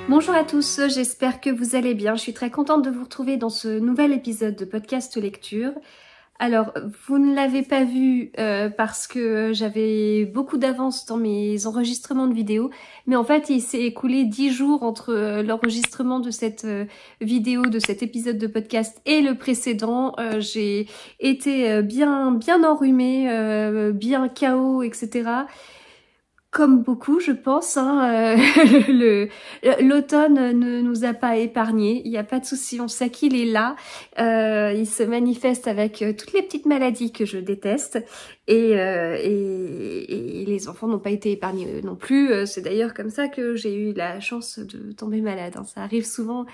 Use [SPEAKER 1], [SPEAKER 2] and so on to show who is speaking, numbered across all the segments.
[SPEAKER 1] Bonjour à tous, j'espère que vous allez bien. Je suis très contente de vous retrouver dans ce nouvel épisode de podcast lecture. Alors, vous ne l'avez pas vu parce que j'avais beaucoup d'avance dans mes enregistrements de vidéos, mais en fait, il s'est écoulé 10 jours entre l'enregistrement de cette vidéo, de cet épisode de podcast et le précédent. J'ai été bien enrhumée, bien KO, etc. Comme beaucoup, je pense, hein, l'automne ne nous a pas épargnés, il n'y a pas de souci, on sait qu'il est là, il se manifeste avec toutes les petites maladies que je déteste, et les enfants n'ont pas été épargnés non plus, c'est d'ailleurs comme ça que j'ai eu la chance de tomber malade, hein. Ça arrive souvent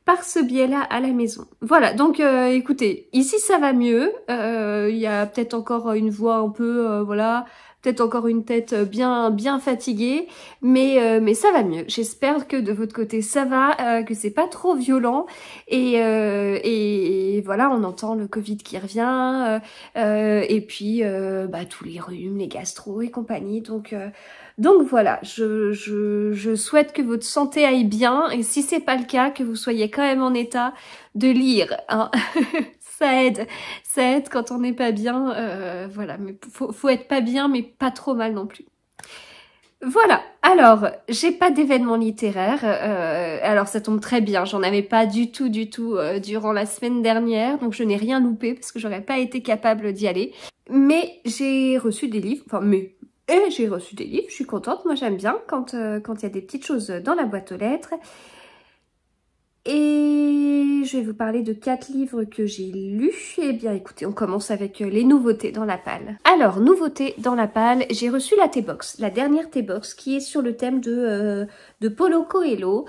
[SPEAKER 1] par ce biais-là à la maison. Voilà, donc écoutez, ici ça va mieux, il y a peut-être encore une voix un peu, voilà, peut-être encore une tête bien fatiguée, mais ça va mieux. J'espère que de votre côté ça va, que c'est pas trop violent, et voilà, on entend le Covid qui revient, et puis tous les rhumes, les gastro et compagnie, donc voilà, je souhaite que votre santé aille bien, et si c'est pas le cas, que vous soyez quand même en état de lire, hein. Ça aide quand on n'est pas bien, voilà, mais faut être pas bien, mais pas trop mal non plus. Voilà, alors, j'ai pas d'événement littéraire, alors ça tombe très bien, j'en avais pas du tout durant la semaine dernière, donc je n'ai rien loupé parce que j'aurais pas été capable d'y aller, mais j'ai reçu des livres, j'ai reçu des livres, je suis contente, moi j'aime bien quand il y a des petites choses dans la boîte aux lettres. Et je vais vous parler de 4 livres que j'ai lus. Eh bien écoutez, on commence avec les nouveautés dans la palle. Alors, nouveautés dans la palle, j'ai reçu la T-Box, la dernière T-Box qui est sur le thème de Paulo Coelho.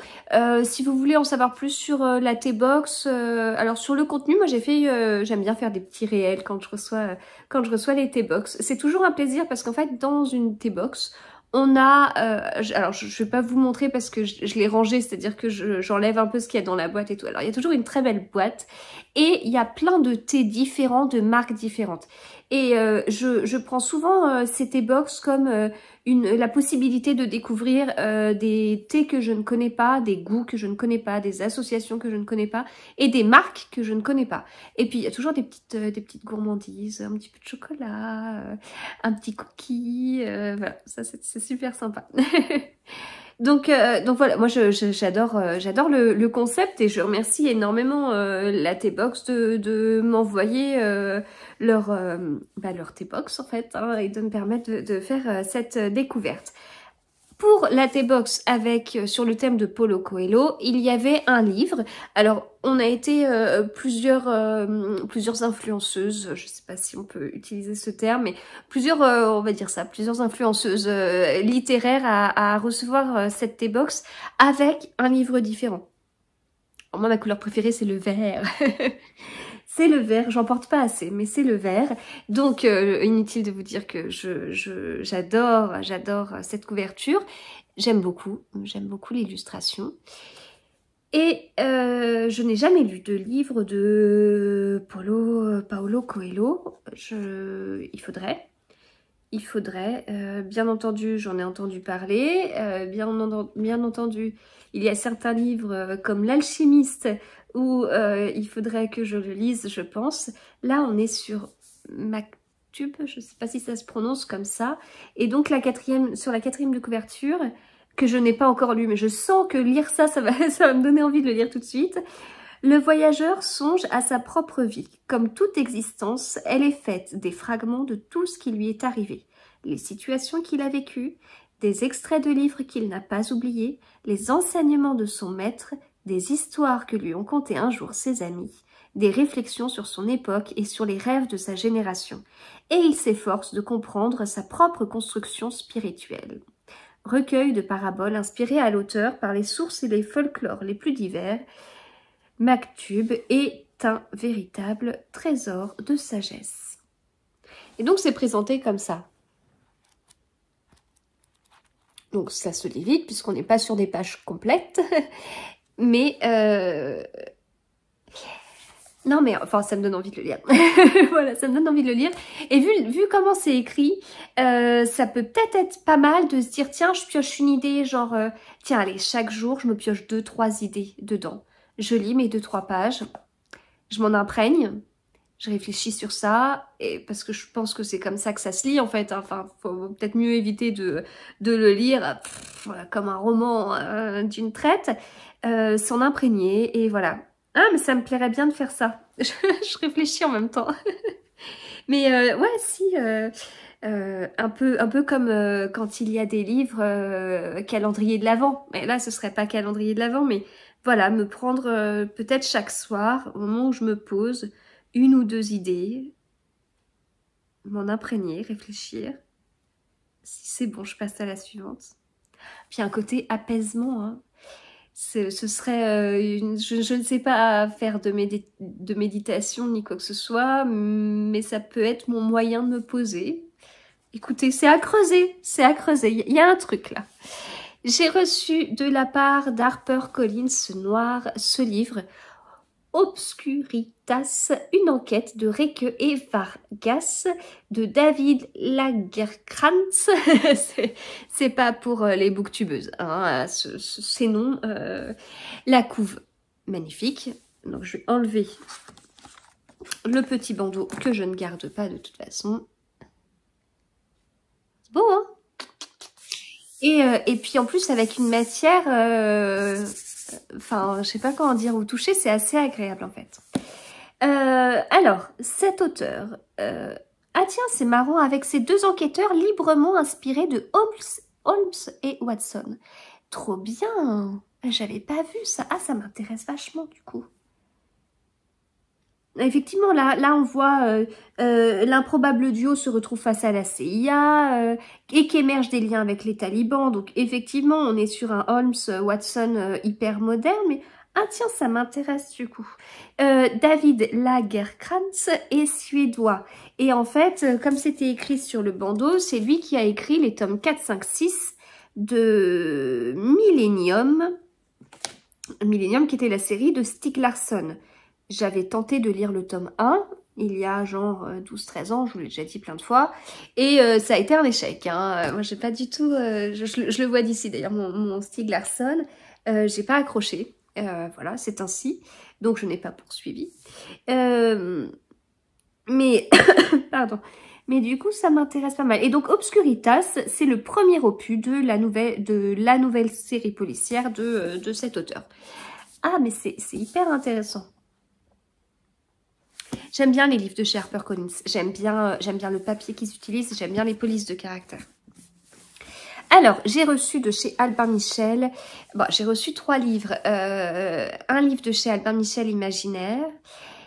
[SPEAKER 1] Si vous voulez en savoir plus sur la T-Box, alors sur le contenu, moi j'aime bien faire des petits réels quand je reçois les T-Box. C'est toujours un plaisir parce qu'en fait, dans une T-Box, on a, alors je vais pas vous montrer parce que je l'ai rangé, c'est-à-dire que j'enlève un peu ce qu'il y a dans la boîte et tout. Alors il y a toujours une très belle boîte et il y a plein de thés différents, de marques différentes. Et je prends souvent ces thé box comme la possibilité de découvrir des thés que je ne connais pas, des goûts que je ne connais pas, des associations que je ne connais pas et des marques que je ne connais pas. Et puis il y a toujours des petites gourmandises, un petit peu de chocolat, un petit cookie, voilà, ça c'est super sympa. Donc voilà, moi j'adore le concept et je remercie énormément la T-Box de m'envoyer leur T-Box en fait, hein, et de me permettre de faire cette découverte. Pour la T-Box avec sur le thème de Paulo Coelho, il y avait un livre. Alors, on a été plusieurs influenceuses, je sais pas si on peut utiliser ce terme, mais on va dire ça, plusieurs influenceuses littéraires à recevoir cette T-Box avec un livre différent. Alors, moi, ma couleur préférée, c'est le vert. C'est le vert, j'en porte pas assez, mais c'est le vert. Donc, inutile de vous dire que j'adore cette couverture. J'aime beaucoup l'illustration. Et je n'ai jamais lu de livre de Paulo Coelho. Il faudrait. Bien entendu, j'en ai entendu parler. Bien entendu, il y a certains livres comme L'Alchimiste où il faudrait que je le lise, je pense. Là, on est sur Mactube, je ne sais pas si ça se prononce comme ça. Et donc, sur la quatrième de couverture, que je n'ai pas encore lu, mais je sens que lire ça va me donner envie de le lire tout de suite. Le voyageur songe à sa propre vie. Comme toute existence, elle est faite des fragments de tout ce qui lui est arrivé. Les situations qu'il a vécues, des extraits de livres qu'il n'a pas oubliés, les enseignements de son maître, des histoires que lui ont contées un jour ses amis, des réflexions sur son époque et sur les rêves de sa génération. Et il s'efforce de comprendre sa propre construction spirituelle. Recueil de paraboles inspirées à l'auteur par les sources et les folklores les plus divers, Mactube est un véritable trésor de sagesse. Et donc c'est présenté comme ça. Donc ça se lit vite puisqu'on n'est pas sur des pages complètes. Mais Non mais enfin ça me donne envie de le lire. Voilà, ça me donne envie de le lire. Et vu comment c'est écrit, ça peut peut-être être pas mal de se dire tiens je pioche une idée genre tiens allez chaque jour je me pioche 2-3 idées dedans. Je lis mes 2-3 pages, je m'en imprègne, je réfléchis sur ça et parce que je pense que c'est comme ça que ça se lit en fait. Hein. Enfin faut peut-être mieux éviter de le lire voilà, comme un roman d'une traite, s'en imprégner et voilà. Ah, mais ça me plairait bien de faire ça. Je réfléchis en même temps. Mais ouais, si, un peu comme quand il y a des livres calendrier de l'Avent. Mais là, ce serait pas calendrier de l'Avent, mais voilà, me prendre peut-être chaque soir, au moment où je me pose, 1 ou 2 idées, m'en imprégner, réfléchir. Si c'est bon, je passe à la suivante. Puis un côté apaisement, hein. Ce serait, je ne sais pas faire de méditation ni quoi que ce soit, mais ça peut être mon moyen de me poser. Écoutez, c'est à creuser, il y a un truc là. J'ai reçu de la part d'HarperCollins ce livre, Obscuritas, une enquête de Reke et Vargas de David Lagerkrantz. C'est pas pour les booktubeuses, hein, ces noms. La couve, magnifique. Donc je vais enlever le petit bandeau que je ne garde pas de toute façon. C'est beau, hein? Et puis en plus avec une matière... Enfin, je sais pas comment dire, au toucher, c'est assez agréable en fait. Alors, cet auteur, ah tiens, c'est marrant, avec ces 2 enquêteurs librement inspirés de Holmes et Watson. Trop bien, j'avais pas vu ça. Ah, ça m'intéresse vachement du coup. Effectivement, là on voit l'improbable duo se retrouve face à la CIA et qu'émergent des liens avec les talibans. Donc effectivement, on est sur un Holmes-Watson hyper moderne, mais ah tiens, ça m'intéresse du coup. David Lagerkrantz est suédois. Et en fait, comme c'était écrit sur le bandeau, c'est lui qui a écrit les tomes 4, 5, 6 de Millennium. Millennium qui était la série de Stieg Larsson. J'avais tenté de lire le tome 1, il y a genre 12-13 ans, je vous l'ai déjà dit plein de fois, et ça a été un échec. Hein. Moi, j'ai pas du tout... je le vois d'ici, d'ailleurs, mon Stieg Larsson, j'ai pas accroché. Voilà, c'est ainsi. Donc, je n'ai pas poursuivi. Mais... Pardon. Mais du coup, ça m'intéresse pas mal. Et donc, Obscuritas, c'est le premier opus de la nouvelle série policière de cet auteur. Ah, mais c'est hyper intéressant. J'aime bien les livres de chez HarperCollins. J'aime bien le papier qu'ils utilisent. J'aime bien les polices de caractère. Alors, j'ai reçu de chez Albin Michel. Bon, j'ai reçu 3 livres. Un livre de chez Albin Michel, Imaginaire.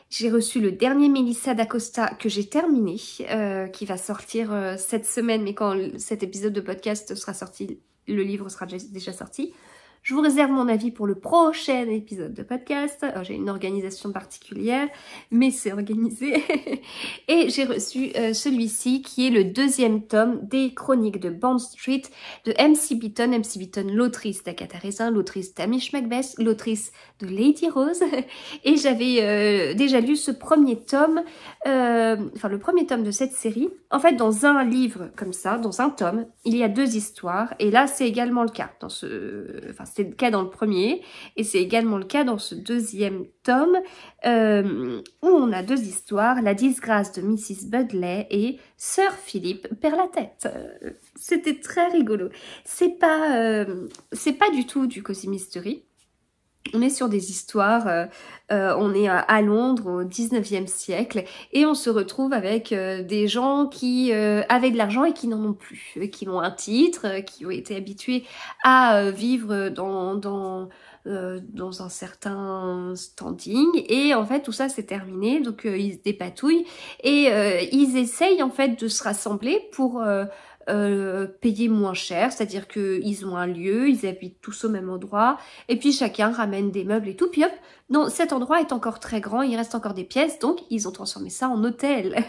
[SPEAKER 1] J'ai reçu le dernier Mélissa d'Acosta que j'ai terminé, qui va sortir cette semaine. Mais quand cet épisode de podcast sera sorti, le livre sera déjà sorti. Je vous réserve mon avis pour le prochain épisode de podcast. J'ai une organisation particulière, mais c'est organisé. Et j'ai reçu celui-ci qui est le 2e tome des chroniques de Bond Street de MC Beaton. MC Beaton, l'autrice d'Agatha Raisin, l'autrice d'Amish Macbeth, l'autrice de Lady Rose. Et j'avais déjà lu ce premier tome, enfin le premier tome de cette série. En fait, dans un livre comme ça, dans un tome, il y a 2 histoires. Et là, c'est également le cas dans enfin, c'est le cas dans le premier et c'est également le cas dans ce 2e tome où on a 2 histoires, la disgrâce de Mrs. Budley et Sir Philip perd la tête. C'était très rigolo. C'est pas du tout du Cozy Mystery. On est sur des histoires, on est à Londres au 19e siècle et on se retrouve avec des gens qui avaient de l'argent et qui n'en ont plus, qui ont un titre, qui ont été habitués à vivre dans un certain standing et en fait tout ça c'est terminé, donc ils se dépatouillent et ils essayent en fait de se rassembler pour... payer moins cher, c'est-à-dire qu'ils ont un lieu, ils habitent tous au même endroit, et puis chacun ramène des meubles et tout, puis hop, non, cet endroit est encore très grand, il reste encore des pièces, donc ils ont transformé ça en hôtel.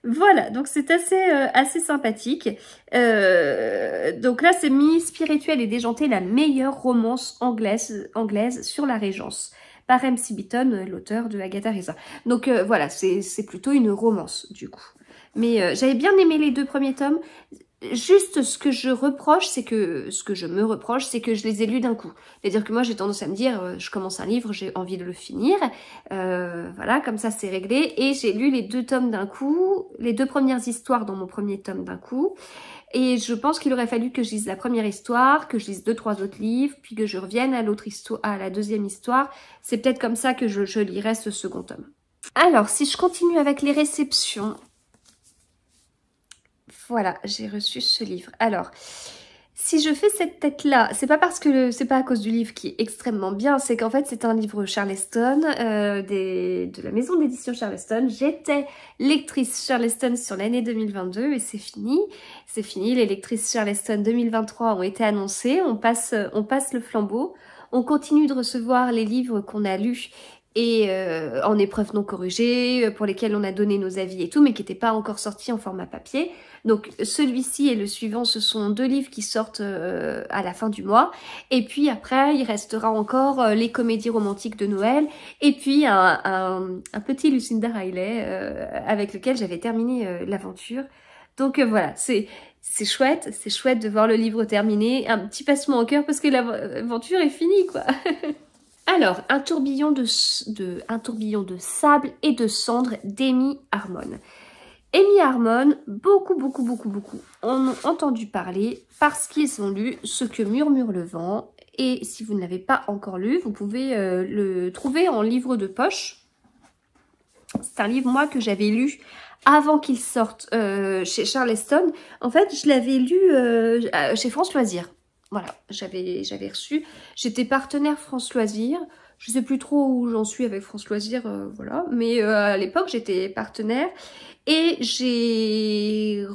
[SPEAKER 1] Voilà, donc c'est assez sympathique. Donc là, c'est mi-spirituel et déjanté, la meilleure romance anglaise sur la Régence. par M.C. Beaton, l'auteur de Agatha Christie. Donc voilà, c'est plutôt une romance du coup. Mais j'avais bien aimé les 2 premiers tomes. Juste ce que je me reproche, c'est que je les ai lus d'un coup. C'est-à-dire que moi j'ai tendance à me dire, je commence un livre, j'ai envie de le finir, voilà, comme ça c'est réglé. Et j'ai lu les 2 tomes d'un coup, les 2 premières histoires dans mon premier tome d'un coup. Et je pense qu'il aurait fallu que je lise la première histoire, que je lise 2-3 autres livres, puis que je revienne à l'autre histoire, à la deuxième histoire. C'est peut-être comme ça que je lirai ce second tome. Alors, si je continue avec les réceptions... Voilà, j'ai reçu ce livre. Alors, si je fais cette tête-là, c'est pas parce que c'est pas à cause du livre qui est extrêmement bien, c'est qu'en fait c'est un livre Charleston, de la maison d'édition Charleston. J'étais lectrice Charleston sur l'année 2022 et c'est fini. C'est fini, les lectrices Charleston 2023 ont été annoncées, on passe le flambeau. On continue de recevoir les livres qu'on a lus et en épreuve non corrigée, pour lesquels on a donné nos avis et tout, mais qui n'étaient pas encore sortis en format papier. Donc celui-ci et le suivant, ce sont 2 livres qui sortent à la fin du mois. Et puis après, il restera encore les comédies romantiques de Noël. Et puis un petit Lucinda Riley avec lequel j'avais terminé l'aventure. Donc voilà, c'est chouette de voir le livre terminé. Un petit passement au cœur parce que l'aventure est finie, quoi. Alors, un tourbillon de sable et de cendres d'Amy Harmon. Amy Harmon, beaucoup en ont entendu parler parce qu'ils ont lu Ce que murmure le vent. Et si vous ne l'avez pas encore lu, vous pouvez le trouver en livre de poche. C'est un livre, moi, que j'avais lu avant qu'il sorte chez Charleston. En fait, je l'avais lu chez France Loisirs. Voilà, j'avais reçu. J'étais partenaire France Loisirs. Je sais plus trop où j'en suis avec France Loisirs, voilà. Mais à l'époque, j'étais partenaire. Et j'avais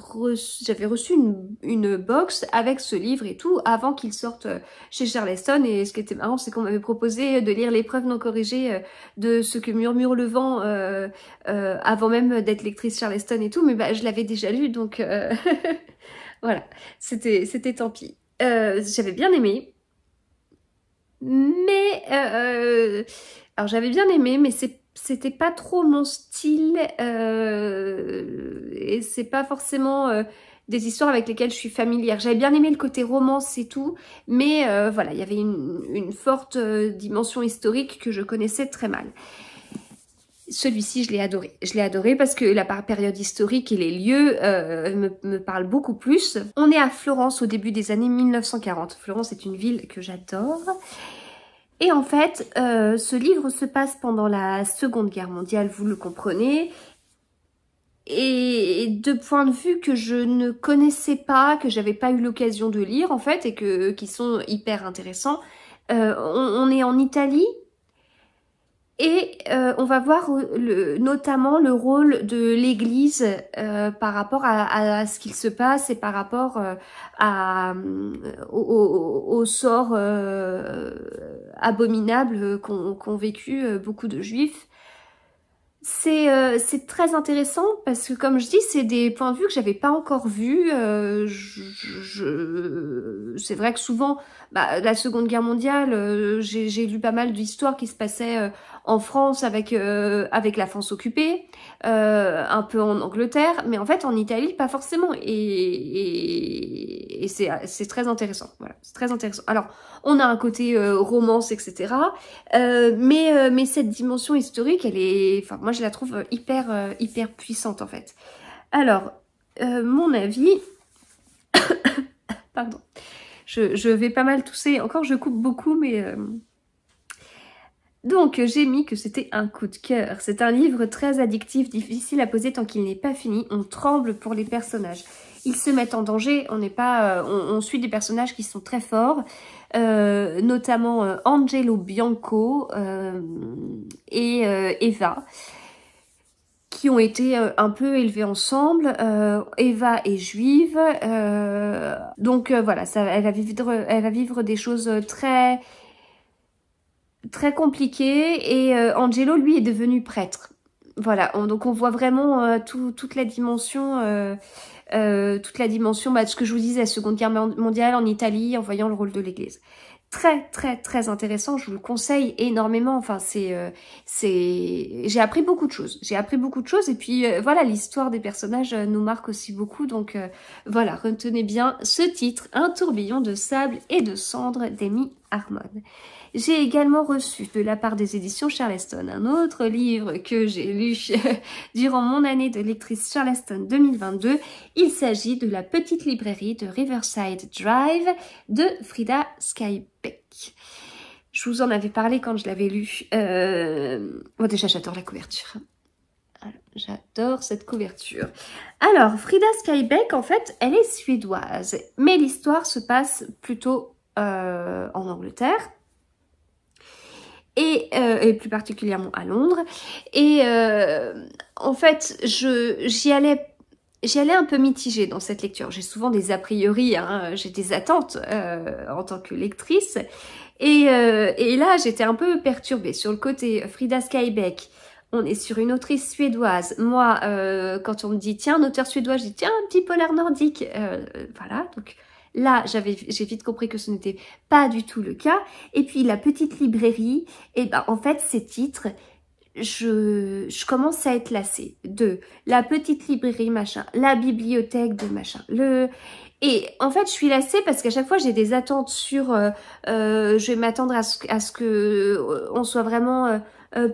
[SPEAKER 1] reçu une box avec ce livre et tout avant qu'il sorte chez Charleston. Et ce qui était marrant, c'est qu'on m'avait proposé de lire l'épreuve non corrigée de Ce que murmure le vent avant même d'être lectrice Charleston et tout. Mais bah, je l'avais déjà lu, donc voilà, c'était tant pis. J'avais bien aimé. Mais alors j'avais bien aimé, mais c'était pas trop mon style et c'est pas forcément des histoires avec lesquelles je suis familière. J'avais bien aimé le côté romance et tout, mais voilà, il y avait une forte dimension historique que je connaissais très mal. Celui-ci, je l'ai adoré. Je l'ai adoré parce que la période historique et les lieux me parlent beaucoup plus. On est à Florence au début des années 1940. Florence est une ville que j'adore. Et en fait, ce livre se passe pendant la Seconde Guerre mondiale, vous le comprenez. Et de points de vue que je ne connaissais pas, que j'avais pas eu l'occasion de lire en fait, et qui sont hyper intéressants. On est en Italie. Et on va voir notamment le rôle de l'Église par rapport à ce qu'il se passe et par rapport au sort abominable qu'ont vécu beaucoup de Juifs. C'est très intéressant parce que, comme je dis, c'est des points de vue que j'avais pas encore vus. C'est vrai que souvent, bah, la Seconde Guerre mondiale, j'ai lu pas mal d'histoires qui se passaient en France avec la France occupée, un peu en Angleterre, mais en fait en Italie pas forcément. Et c'est très intéressant. Voilà, c'est très intéressant. Alors, on a un côté romance, etc. Mais cette dimension historique, elle est, enfin moi je la trouve hyper puissante en fait. Alors, mon avis, pardon, je vais pas mal tousser. Encore, je coupe beaucoup, mais donc j'ai mis que c'était un coup de cœur. C'est un livre très addictif, difficile à poser tant qu'il n'est pas fini. On tremble pour les personnages. Ils se mettent en danger. On n'est pas, on suit des personnages qui sont très forts. Notamment Angelo Bianco et Eva, qui ont été un peu élevés ensemble. Eva est juive, donc voilà, elle va vivre des choses très compliquées. Et Angelo, lui, est devenu prêtre. Voilà, donc on voit vraiment toute la dimension. De ce que je vous disais, la Seconde Guerre mondiale en Italie, en voyant le rôle de l'Église. très intéressant, je vous le conseille énormément. Enfin j'ai appris beaucoup de choses. Et puis voilà, l'histoire des personnages nous marque aussi beaucoup. Donc voilà, retenez bien ce titre, Un tourbillon de sable et de cendres d'Amy Harmon. J'ai également reçu de la part des éditions Charleston un autre livre que j'ai lu durant mon année de lectrice Charleston 2022. Il s'agit de La petite librairie de Riverside Drive de Frida Skybeck. Je vous en avais parlé quand je l'avais lu. Bon, déjà, j'adore la couverture. J'adore cette couverture. Alors, Frida Skybeck, en fait, elle est suédoise, mais l'histoire se passe plutôt en Angleterre. Et plus particulièrement à Londres. Et en fait, j'y allais un peu mitigée dans cette lecture. J'ai souvent des a priori, hein, j'ai des attentes en tant que lectrice. Et là, j'étais un peu perturbée sur le côté Frida Skybeck. On est sur une autrice suédoise. Moi, quand on me dit, tiens, un auteur suédois, je dis, tiens, un petit polar nordique. Voilà, donc... Là, j'ai vite compris que ce n'était pas du tout le cas. Et puis, La petite librairie, et ben, en fait, ces titres, je commence à être lassée de La petite librairie, machin, La bibliothèque de machin, Et en fait, je suis lassée parce qu'à chaque fois, j'ai des attentes sur... je vais m'attendre à ce que on soit vraiment...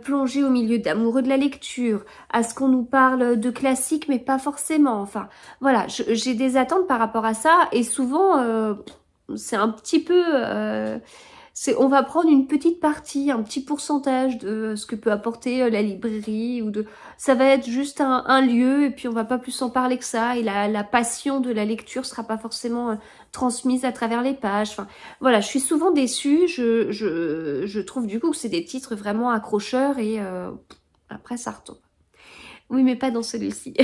[SPEAKER 1] plongé au milieu d'amoureux de la lecture, à ce qu'on nous parle de classiques, mais pas forcément. Enfin, voilà, j'ai des attentes par rapport à ça, et souvent, c'est un petit peu... on va prendre une petite partie, un petit pourcentage de ce que peut apporter la librairie, ou de... Ça va être juste un lieu, et puis on va pas plus en parler que ça, et la passion de la lecture sera pas forcément... transmise à travers les pages. Enfin, voilà, je suis souvent déçue. Je trouve du coup que c'est des titres vraiment accrocheurs, et après ça retombe. Oui, mais pas dans celui-ci.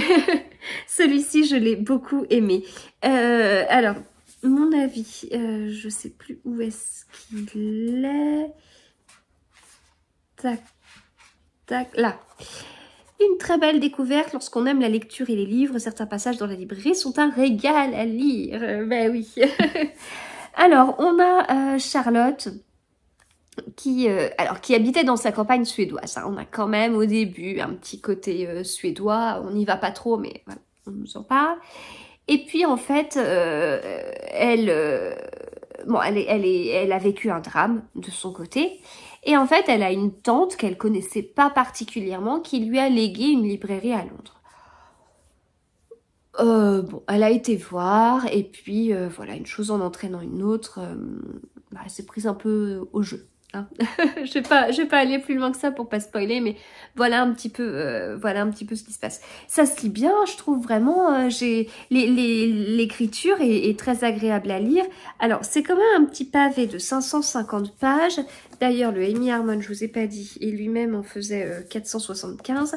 [SPEAKER 1] Celui-ci, je l'ai beaucoup aimé. Alors, mon avis, je sais plus où est-ce qu'il est. Tac, tac, là. Une très belle découverte lorsqu'on aime la lecture et les livres. Certains passages dans la librairie sont un régal à lire. Ben oui. Alors, on a Charlotte qui habitait dans sa campagne suédoise. Hein. On a quand même au début un petit côté suédois. On n'y va pas trop, mais voilà, on nous en parle. Et puis en fait, elle a vécu un drame de son côté. Et en fait, elle a une tante qu'elle connaissait pas particulièrement qui lui a légué une librairie à Londres. Bon, elle a été voir, et puis voilà, une chose en entraînant une autre, elle s'est prise un peu au jeu. Hein. Je vais pas aller plus loin que ça pour pas spoiler, mais voilà un petit peu ce qui se passe. Ça se lit bien, je trouve vraiment. L'écriture est très agréable à lire. Alors c'est quand même un petit pavé de 550 pages. D'ailleurs, le Amy Harmon, je vous ai pas dit, et lui-même en faisait 475.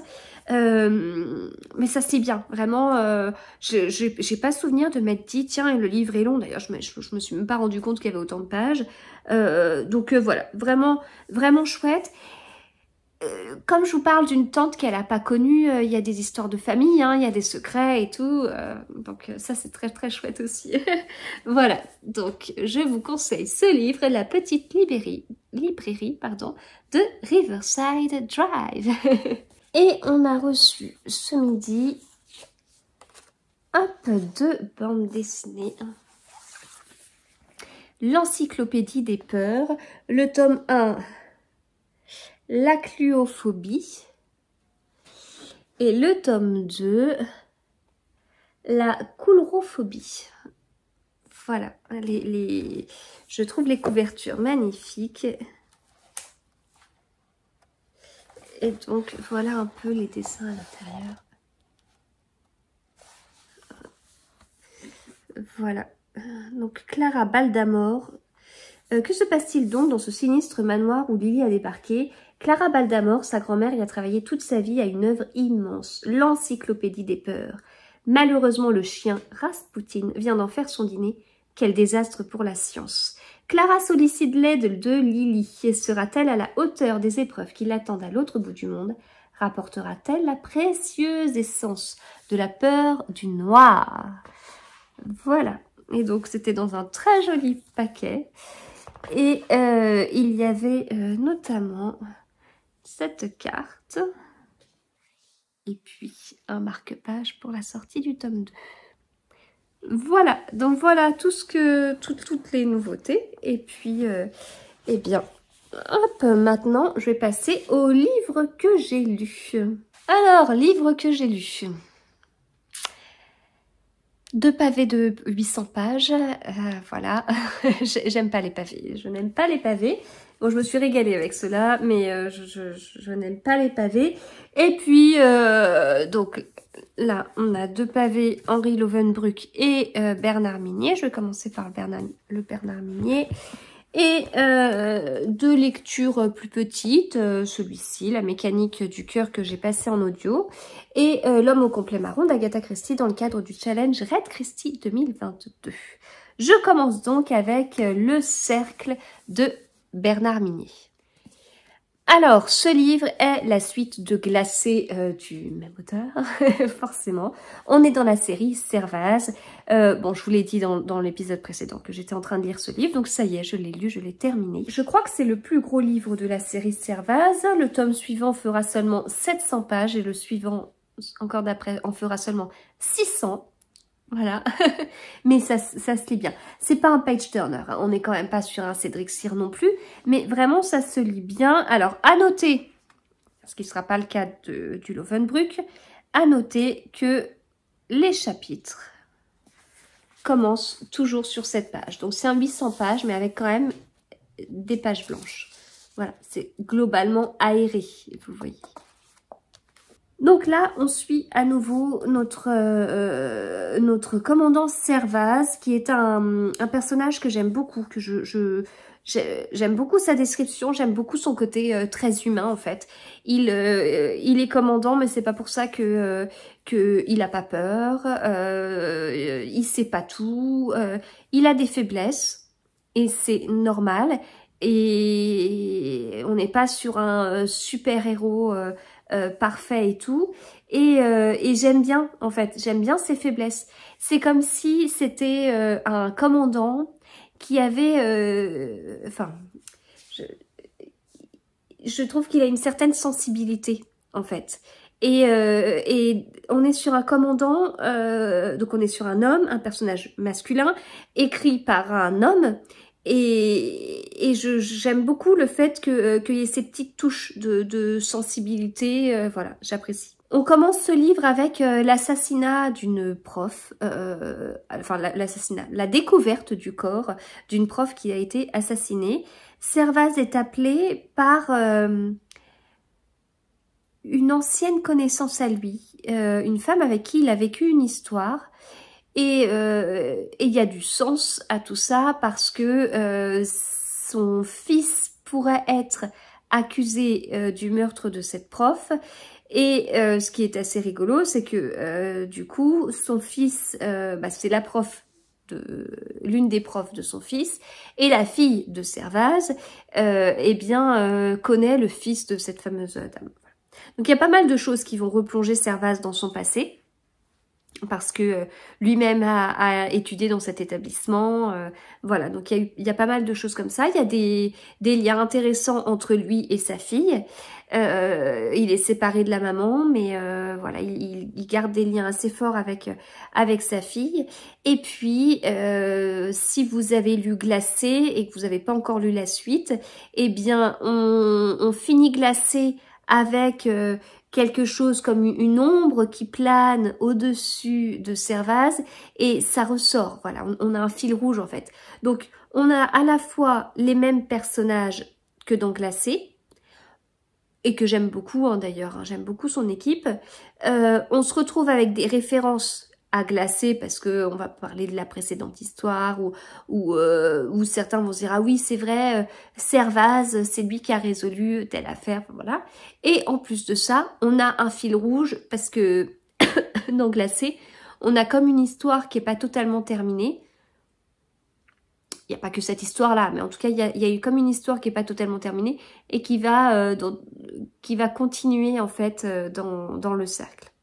[SPEAKER 1] Mais ça se lit bien, vraiment. J'ai pas souvenir de m'être dit, tiens, le livre est long. D'ailleurs, je me suis même pas rendu compte qu'il y avait autant de pages. Donc voilà, vraiment chouette. Comme je vous parle d'une tante qu'elle n'a pas connue, il y a des histoires de famille, hein, il y a des secrets et tout. Donc ça, c'est très chouette aussi. Voilà, donc je vous conseille ce livre, La petite librairie de Riverside Drive. Et on a reçu ce midi un peu de bande dessinée. L'encyclopédie des peurs, le tome 1, la cluophobie, et le tome 2, la coulrophobie. Voilà, je trouve les couvertures magnifiques. Et donc, voilà un peu les dessins à l'intérieur. Voilà. Donc, Clara Baldamore. Que se passe-t-il donc dans ce sinistre manoir où Lily a débarqué? Clara Baldamore, sa grand-mère, y a travaillé toute sa vie à une œuvre immense, l'encyclopédie des peurs. Malheureusement, le chien Rasputin vient d'en faire son dîner. Quel désastre pour la science. Clara sollicite l'aide de Lily. Sera-t-elle à la hauteur des épreuves qui l'attendent à l'autre bout du monde? Rapportera-t-elle la précieuse essence de la peur du noir? Voilà. Et donc, c'était dans un très joli paquet. Et il y avait notamment cette carte. Et puis un marque-page pour la sortie du tome 2. Voilà, donc voilà toutes les nouveautés. Et puis, eh bien, hop, maintenant, je vais passer au livre que j'ai lu. Alors, livre que j'ai lu. 2 pavés de 800 pages, voilà. J'aime pas les pavés, je n'aime pas les pavés. Bon, je me suis régalée avec cela, mais je n'aime pas les pavés. Et puis, donc, là, on a 2 pavés, Henri Lovenbruck et Bernard Minier. Je vais commencer par le Bernard Minier. Et 2 lectures plus petites, celui-ci, La mécanique du cœur que j'ai passé en audio, et L'homme au complet marron d'Agatha Christie dans le cadre du challenge Red Christie 2022. Je commence donc avec Le cercle de Bernard Minier. Alors, ce livre est la suite de Glacé du même auteur, forcément. On est dans la série Servaz. Bon, je vous l'ai dit dans l'épisode précédent que j'étais en train de lire ce livre, donc ça y est, je l'ai lu, je l'ai terminé. Je crois que c'est le plus gros livre de la série Servaz. Le tome suivant fera seulement 700 pages et le suivant, encore d'après, en fera seulement 600. Voilà, mais ça se lit bien. C'est pas un page turner, hein. On n'est quand même pas sur un Cédric Cyr non plus, mais vraiment ça se lit bien. Alors, à noter, ce qui ne sera pas le cas du Lovenbruck, à noter que les chapitres commencent toujours sur cette page. Donc c'est un 800 pages, mais avec quand même des pages blanches. Voilà, c'est globalement aéré, vous voyez. Donc là, on suit à nouveau notre commandant Servaz, qui est un personnage que j'aime beaucoup, que j'aime beaucoup sa description, j'aime beaucoup son côté très humain en fait. Il est commandant, mais c'est pas pour ça que il a pas peur, il sait pas tout, il a des faiblesses et c'est normal. Et on n'est pas sur un super héros parfait et tout, et j'aime bien en fait, j'aime bien ses faiblesses. C'est comme si c'était un commandant qui avait, enfin, je trouve qu'il a une certaine sensibilité en fait. Et on est sur un commandant, donc on est sur un homme, un personnage masculin, écrit par un homme. Et j'aime beaucoup le fait qu'il y ait ces petites touches de sensibilité, voilà, j'apprécie. On commence ce livre avec l'assassinat d'une prof, enfin la découverte du corps d'une prof qui a été assassinée. Servaz est appelé par une ancienne connaissance à lui, une femme avec qui il a vécu une histoire. Et il y a du sens à tout ça parce que son fils pourrait être accusé du meurtre de cette prof. Et ce qui est assez rigolo, c'est que du coup, son fils, c'est la prof l'une des profs de son fils, et la fille de Servaz, connaît le fils de cette fameuse dame. Donc il y a pas mal de choses qui vont replonger Servaz dans son passé, parce que lui-même a étudié dans cet établissement, voilà, donc il y a pas mal de choses comme ça. Il y a des liens intéressants entre lui et sa fille. Il est séparé de la maman, mais voilà, il garde des liens assez forts avec sa fille. Et puis, si vous avez lu Glacé et que vous n'avez pas encore lu la suite, eh bien, on finit Glacé avec quelque chose comme une ombre qui plane au-dessus de Servaz et ça ressort. Voilà, on a un fil rouge en fait. Donc, on a à la fois les mêmes personnages que dans Glacé, et que j'aime beaucoup hein, d'ailleurs, hein, j'aime beaucoup son équipe. On se retrouve avec des références à Glacé parce que on va parler de la précédente histoire ou certains vont se dire ah oui c'est vrai Servaz c'est lui qui a résolu telle affaire, voilà. Et en plus de ça on a un fil rouge parce que dans Glacé on a comme une histoire qui est pas totalement terminée. Il n'y a pas que cette histoire-là, mais en tout cas, il y a eu comme une histoire qui n'est pas totalement terminée et qui va continuer en fait dans le cercle.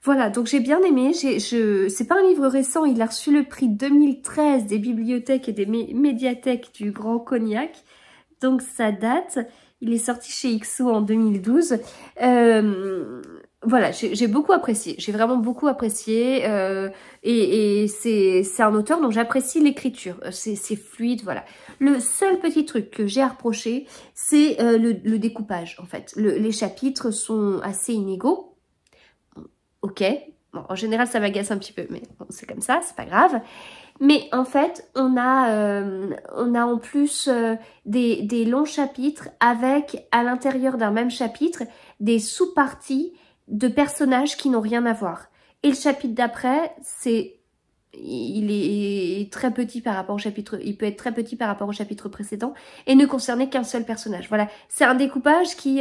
[SPEAKER 1] Voilà, donc j'ai bien aimé. C'est pas un livre récent, il a reçu le prix 2013 des bibliothèques et des médiathèques du Grand Cognac. Donc ça date. Il est sorti chez XO en 2012. Voilà, j'ai beaucoup apprécié. J'ai vraiment beaucoup apprécié. Et c'est un auteur dont j'apprécie l'écriture. C'est fluide, voilà. Le seul petit truc que j'ai à reprocher, c'est le découpage, en fait. Les chapitres sont assez inégaux. Ok, bon, en général ça m'agace un petit peu, mais bon, c'est comme ça, c'est pas grave. Mais en fait, on a en plus des longs chapitres avec, à l'intérieur d'un même chapitre, des sous-parties de personnages qui n'ont rien à voir. Et le chapitre d'après, il est très petit par rapport au chapitre, il peut être très petit par rapport au chapitre précédent et ne concerner qu'un seul personnage. Voilà, c'est un découpage qui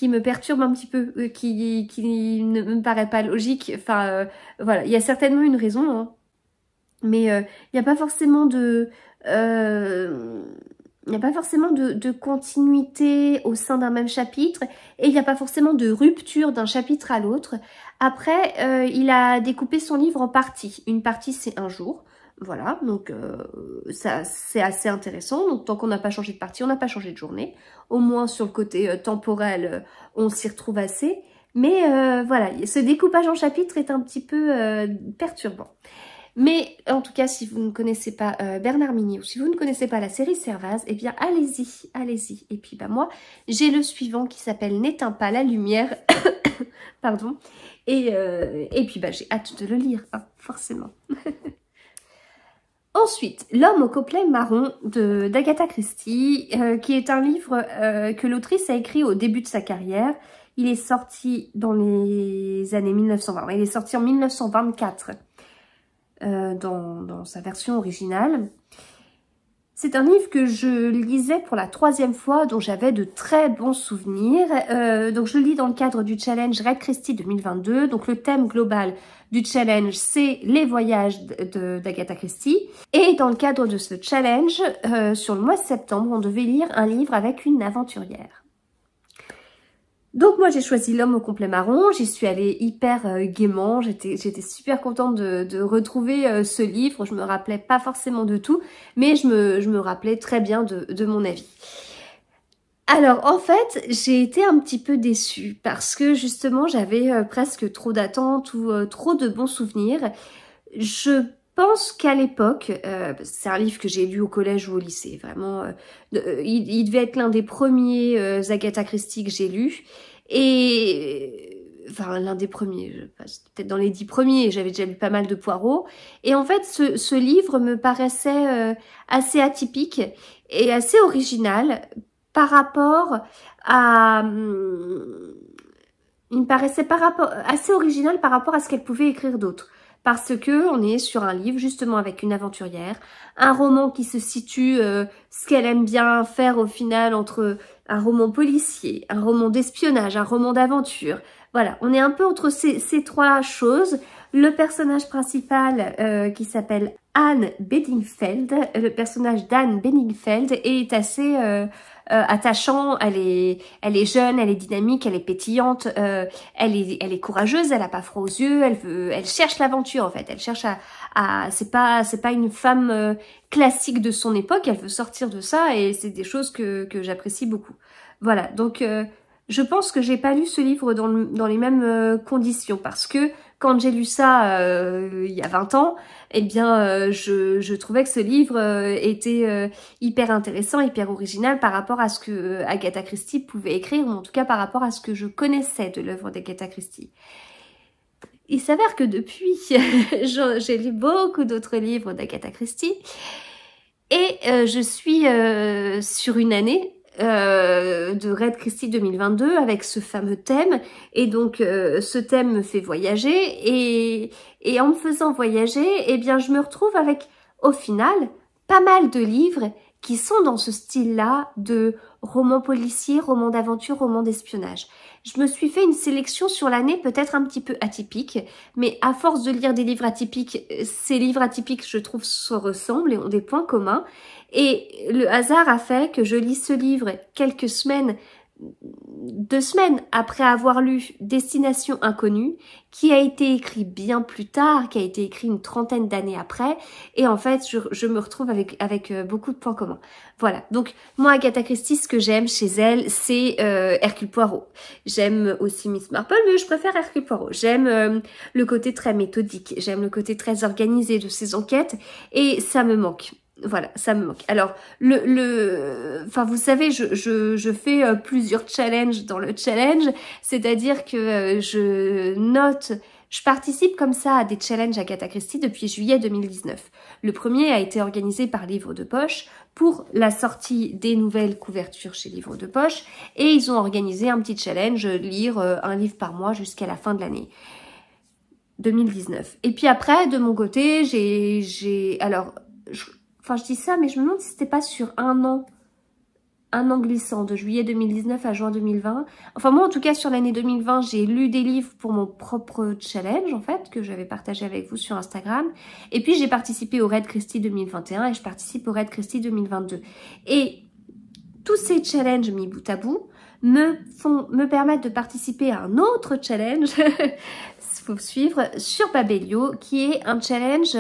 [SPEAKER 1] me perturbe un petit peu, qui ne me paraît pas logique. Enfin, voilà, il y a certainement une raison, hein. Mais il n'y a pas forcément de continuité au sein d'un même chapitre et il n'y a pas forcément de rupture d'un chapitre à l'autre. Après, il a découpé son livre en parties. Une partie, c'est un jour. Voilà, donc ça c'est assez intéressant. Donc tant qu'on n'a pas changé de partie, on n'a pas changé de journée. Au moins sur le côté temporel, on s'y retrouve assez. Mais voilà, ce découpage en chapitres est un petit peu perturbant. Mais en tout cas, si vous ne connaissez pas Bernard Minet ou si vous ne connaissez pas la série Servaz, eh bien allez-y, allez-y. Et puis bah moi, j'ai le suivant qui s'appelle N'éteins pas la lumière. Pardon. Et puis bah j'ai hâte de le lire, hein, forcément. Ensuite, L'homme au complet marron d'Agatha Christie, qui est un livre que l'autrice a écrit au début de sa carrière. Il est sorti dans les années 1920. Il est sorti en 1924 dans sa version originale. C'est un livre que je lisais pour la 3e fois, dont j'avais de très bons souvenirs. Donc je le lis dans le cadre du challenge Red Christie 2022. Donc le thème global du challenge, c'est les voyages d'Agatha Christie. Et dans le cadre de ce challenge, sur le mois de septembre, on devait lire un livre avec une aventurière. Donc moi j'ai choisi L'homme au complet marron, j'y suis allée hyper gaiement, j'étais super contente de retrouver ce livre, je me rappelais pas forcément de tout, mais je me rappelais très bien de mon avis. Alors en fait j'ai été un petit peu déçue parce que justement j'avais presque trop d'attentes ou trop de bons souvenirs. Je pense qu'à l'époque, c'est un livre que j'ai lu au collège ou au lycée, vraiment, il devait être l'un des premiers Agatha Christie que j'ai lu, et enfin l'un des premiers, peut-être dans les 10 premiers, j'avais déjà lu pas mal de Poirot, et en fait ce livre me paraissait assez atypique et assez original par rapport à... il me paraissait assez original par rapport à ce qu'elle pouvait écrire d'autre. Parce que on est sur un livre justement avec une aventurière, un roman qui se situe, ce qu'elle aime bien faire au final entre un roman policier, un roman d'espionnage, un roman d'aventure. Voilà, on est un peu entre ces trois choses. Le personnage principal qui s'appelle Anne Bedingfeld, le personnage d'Anne Bedingfeld est assez attachant, elle est jeune, elle est dynamique, elle est pétillante, elle est courageuse, elle a pas froid aux yeux, elle cherche l'aventure en fait, elle cherche c'est pas une femme classique de son époque, elle veut sortir de ça et c'est des choses que j'apprécie beaucoup. Voilà, donc je pense que j'ai pas lu ce livre dans les mêmes conditions parce que quand j'ai lu ça il y a 20 ans, eh bien je trouvais que ce livre était hyper intéressant, hyper original par rapport à ce que Agatha Christie pouvait écrire, ou en tout cas par rapport à ce que je connaissais de l'œuvre d'Agatha Christie. Il s'avère que depuis, j'ai lu beaucoup d'autres livres d'Agatha Christie et je suis sur une année de Red Christie 2022 avec ce fameux thème, et donc ce thème me fait voyager et en me faisant voyager, eh bien je me retrouve avec au final pas mal de livres qui sont dans ce style-là de roman policier, roman d'aventure, roman d'espionnage. Je me suis fait une sélection sur l'année peut-être un petit peu atypique, mais à force de lire des livres atypiques, ces livres atypiques, je trouve, se ressemblent et ont des points communs. Et le hasard a fait que je lis ce livre quelques semaines 2 semaines après avoir lu Destination Inconnue, qui a été écrit bien plus tard, qui a été écrit une 30aine d'années après, et en fait je me retrouve avec beaucoup de points communs. Voilà, donc moi Agatha Christie, ce que j'aime chez elle, c'est Hercule Poirot. J'aime aussi Miss Marple, mais je préfère Hercule Poirot. J'aime le côté très méthodique, j'aime le côté très organisé de ses enquêtes, et ça me manque. Voilà, ça me manque. Alors, enfin, vous savez, je fais plusieurs challenges dans le challenge, c'est-à-dire que je participe comme ça à des challenges Agatha Christie depuis juillet 2019. Le premier a été organisé par Livre de Poche pour la sortie des nouvelles couvertures chez Livre de Poche, et ils ont organisé un petit challenge, lire un livre par mois jusqu'à la fin de l'année 2019. Et puis après, de mon côté, Enfin, je dis ça, mais je me demande si c'était pas sur un an glissant, de juillet 2019 à juin 2020. Enfin, moi, en tout cas, sur l'année 2020, j'ai lu des livres pour mon propre challenge, en fait, que j'avais partagé avec vous sur Instagram. Et puis, j'ai participé au Raid Christie 2021 et je participe au Raid Christie 2022. Et tous ces challenges mis bout à bout me permettent de participer à un autre challenge, faut suivre, sur Babelio, qui est un challenge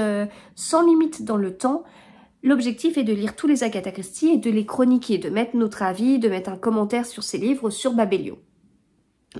[SPEAKER 1] sans limite dans le temps. L'objectif est de lire tous les Agatha Christie et de les chroniquer, de mettre notre avis, de mettre un commentaire sur ces livres sur Babelio.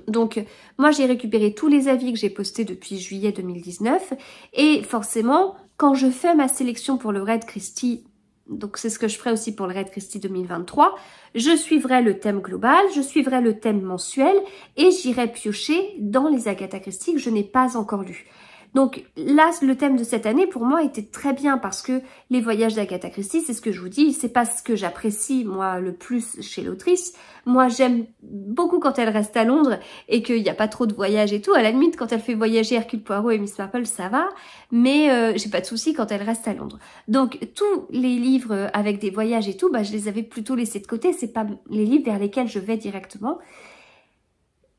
[SPEAKER 1] Donc, moi, j'ai récupéré tous les avis que j'ai postés depuis juillet 2019. Et forcément, quand je fais ma sélection pour le Raid Christie, donc c'est ce que je ferai aussi pour le Raid Christie 2023, je suivrai le thème global, je suivrai le thème mensuel et j'irai piocher dans les Agatha Christie que je n'ai pas encore lus. Donc là, le thème de cette année, pour moi, était très bien parce que les voyages d'Agatha Christie, c'est ce que je vous dis, c'est pas ce que j'apprécie, moi, le plus chez l'autrice. Moi, j'aime beaucoup quand elle reste à Londres et qu'il n'y a pas trop de voyages et tout. À la limite, quand elle fait voyager Hercule Poirot et Miss Marple, ça va, mais j'ai pas de souci quand elle reste à Londres. Donc, tous les livres avec des voyages et tout, bah, je les avais plutôt laissés de côté. C'est pas les livres vers lesquels je vais directement.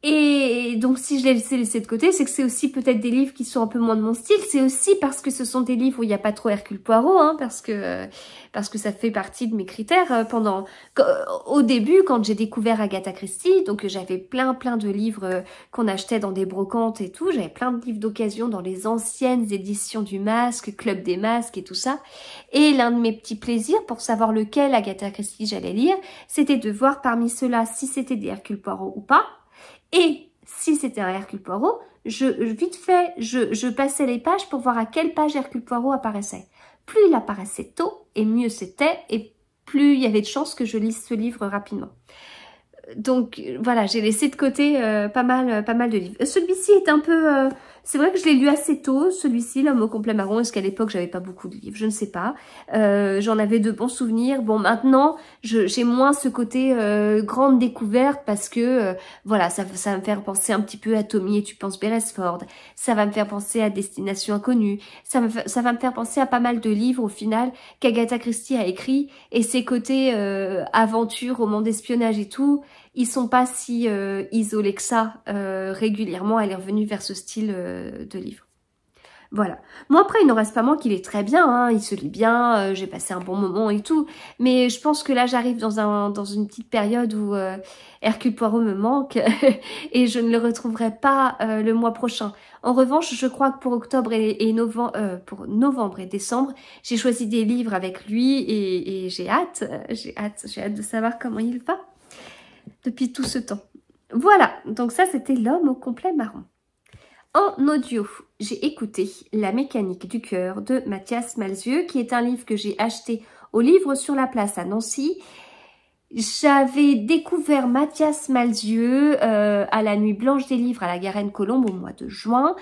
[SPEAKER 1] Et donc, si je les ai laissés de côté, c'est que c'est aussi peut-être des livres qui sont un peu moins de mon style. C'est aussi parce que ce sont des livres où il n'y a pas trop Hercule Poirot, hein, parce que ça fait partie de mes critères. Au début, quand j'ai découvert Agatha Christie, donc j'avais plein de livres qu'on achetait dans des brocantes et tout. J'avais plein de livres d'occasion dans les anciennes éditions du Masque, Club des Masques et tout ça. Et l'un de mes petits plaisirs pour savoir lequel Agatha Christie j'allais lire, c'était de voir parmi ceux-là si c'était des Hercule Poirot ou pas. Et si c'était un Hercule Poirot, je passais les pages pour voir à quelle page Hercule Poirot apparaissait. Plus il apparaissait tôt, et mieux c'était, et plus il y avait de chances que je lise ce livre rapidement. Donc voilà, j'ai laissé de côté pas mal de livres. Celui-ci est un peu... c'est vrai que je l'ai lu assez tôt, celui-ci, L'homme au complet marron. Est-ce qu'à l'époque, j'avais pas beaucoup de livres? Je ne sais pas. J'en avais de bons souvenirs. Bon, maintenant, j'ai moins ce côté grande découverte parce que, voilà, ça va me faire penser un petit peu à Tommy et tu penses Beresford. Ça va me faire penser à Destination Inconnue. Ça va me faire penser à pas mal de livres, au final, qu'Agatha Christie a écrit. Et ces côtés aventure, roman d'espionnage et tout, ils sont pas si isolés que ça. Régulièrement, elle est revenue vers ce style de livre. Voilà. Moi, après, il n'en reste pas moins qu'il est très bien, hein, il se lit bien, j'ai passé un bon moment et tout. Mais je pense que là, j'arrive dans une petite période où Hercule Poirot me manque et je ne le retrouverai pas le mois prochain. En revanche, je crois que pour octobre pour novembre et décembre, j'ai choisi des livres avec lui et j'ai hâte de savoir comment il va depuis tout ce temps. Voilà, donc ça c'était L'homme au complet marron. En audio, j'ai écouté La mécanique du cœur de Mathias Malzieu, qui est un livre que j'ai acheté au Livre sur la Place à Nancy. J'avais découvert Mathias Malzieu à la Nuit Blanche des Livres à la Garenne-Colombe au mois de juin,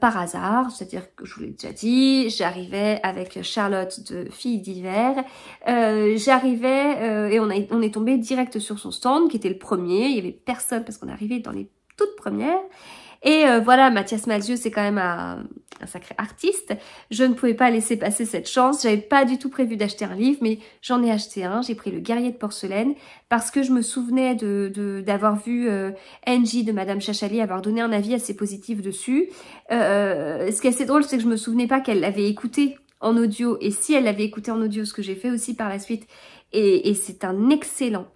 [SPEAKER 1] par hasard, c'est-à-dire que je vous l'ai déjà dit, j'arrivais avec Charlotte de Filles d'hiver, et on est tombé direct sur son stand qui était le premier, il y avait personne parce qu'on est arrivé dans les toutes premières. Et voilà, Mathias Malzieu, c'est quand même un sacré artiste. Je ne pouvais pas laisser passer cette chance. J'avais pas du tout prévu d'acheter un livre, mais j'en ai acheté un. J'ai pris Le Guerrier de porcelaine parce que je me souvenais d'avoir vu Angie de Madame Chachali avoir donné un avis assez positif dessus. Ce qui est assez drôle, c'est que je me souvenais pas qu'elle l'avait écouté en audio, et si elle l'avait écouté en audio, ce que j'ai fait aussi par la suite, et c'est un excellent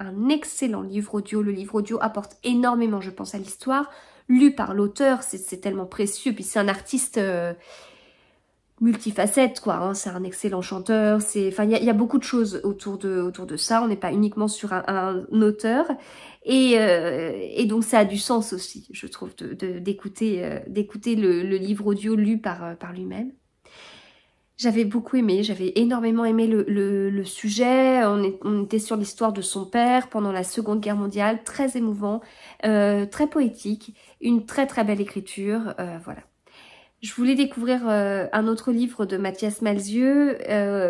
[SPEAKER 1] livre audio. Le livre audio apporte énormément, je pense, à l'histoire, lu par l'auteur, c'est tellement précieux, puis c'est un artiste multifacette, quoi, hein. C'est un excellent chanteur, enfin, il y a beaucoup de choses autour de ça, on n'est pas uniquement sur un auteur, et donc ça a du sens aussi, je trouve, d'écouter le livre audio lu par lui-même. J'avais beaucoup aimé, j'avais énormément aimé le sujet. On était sur l'histoire de son père pendant la Seconde Guerre mondiale, très émouvant, très poétique, une très très belle écriture, voilà. Je voulais découvrir un autre livre de Mathias Malzieu,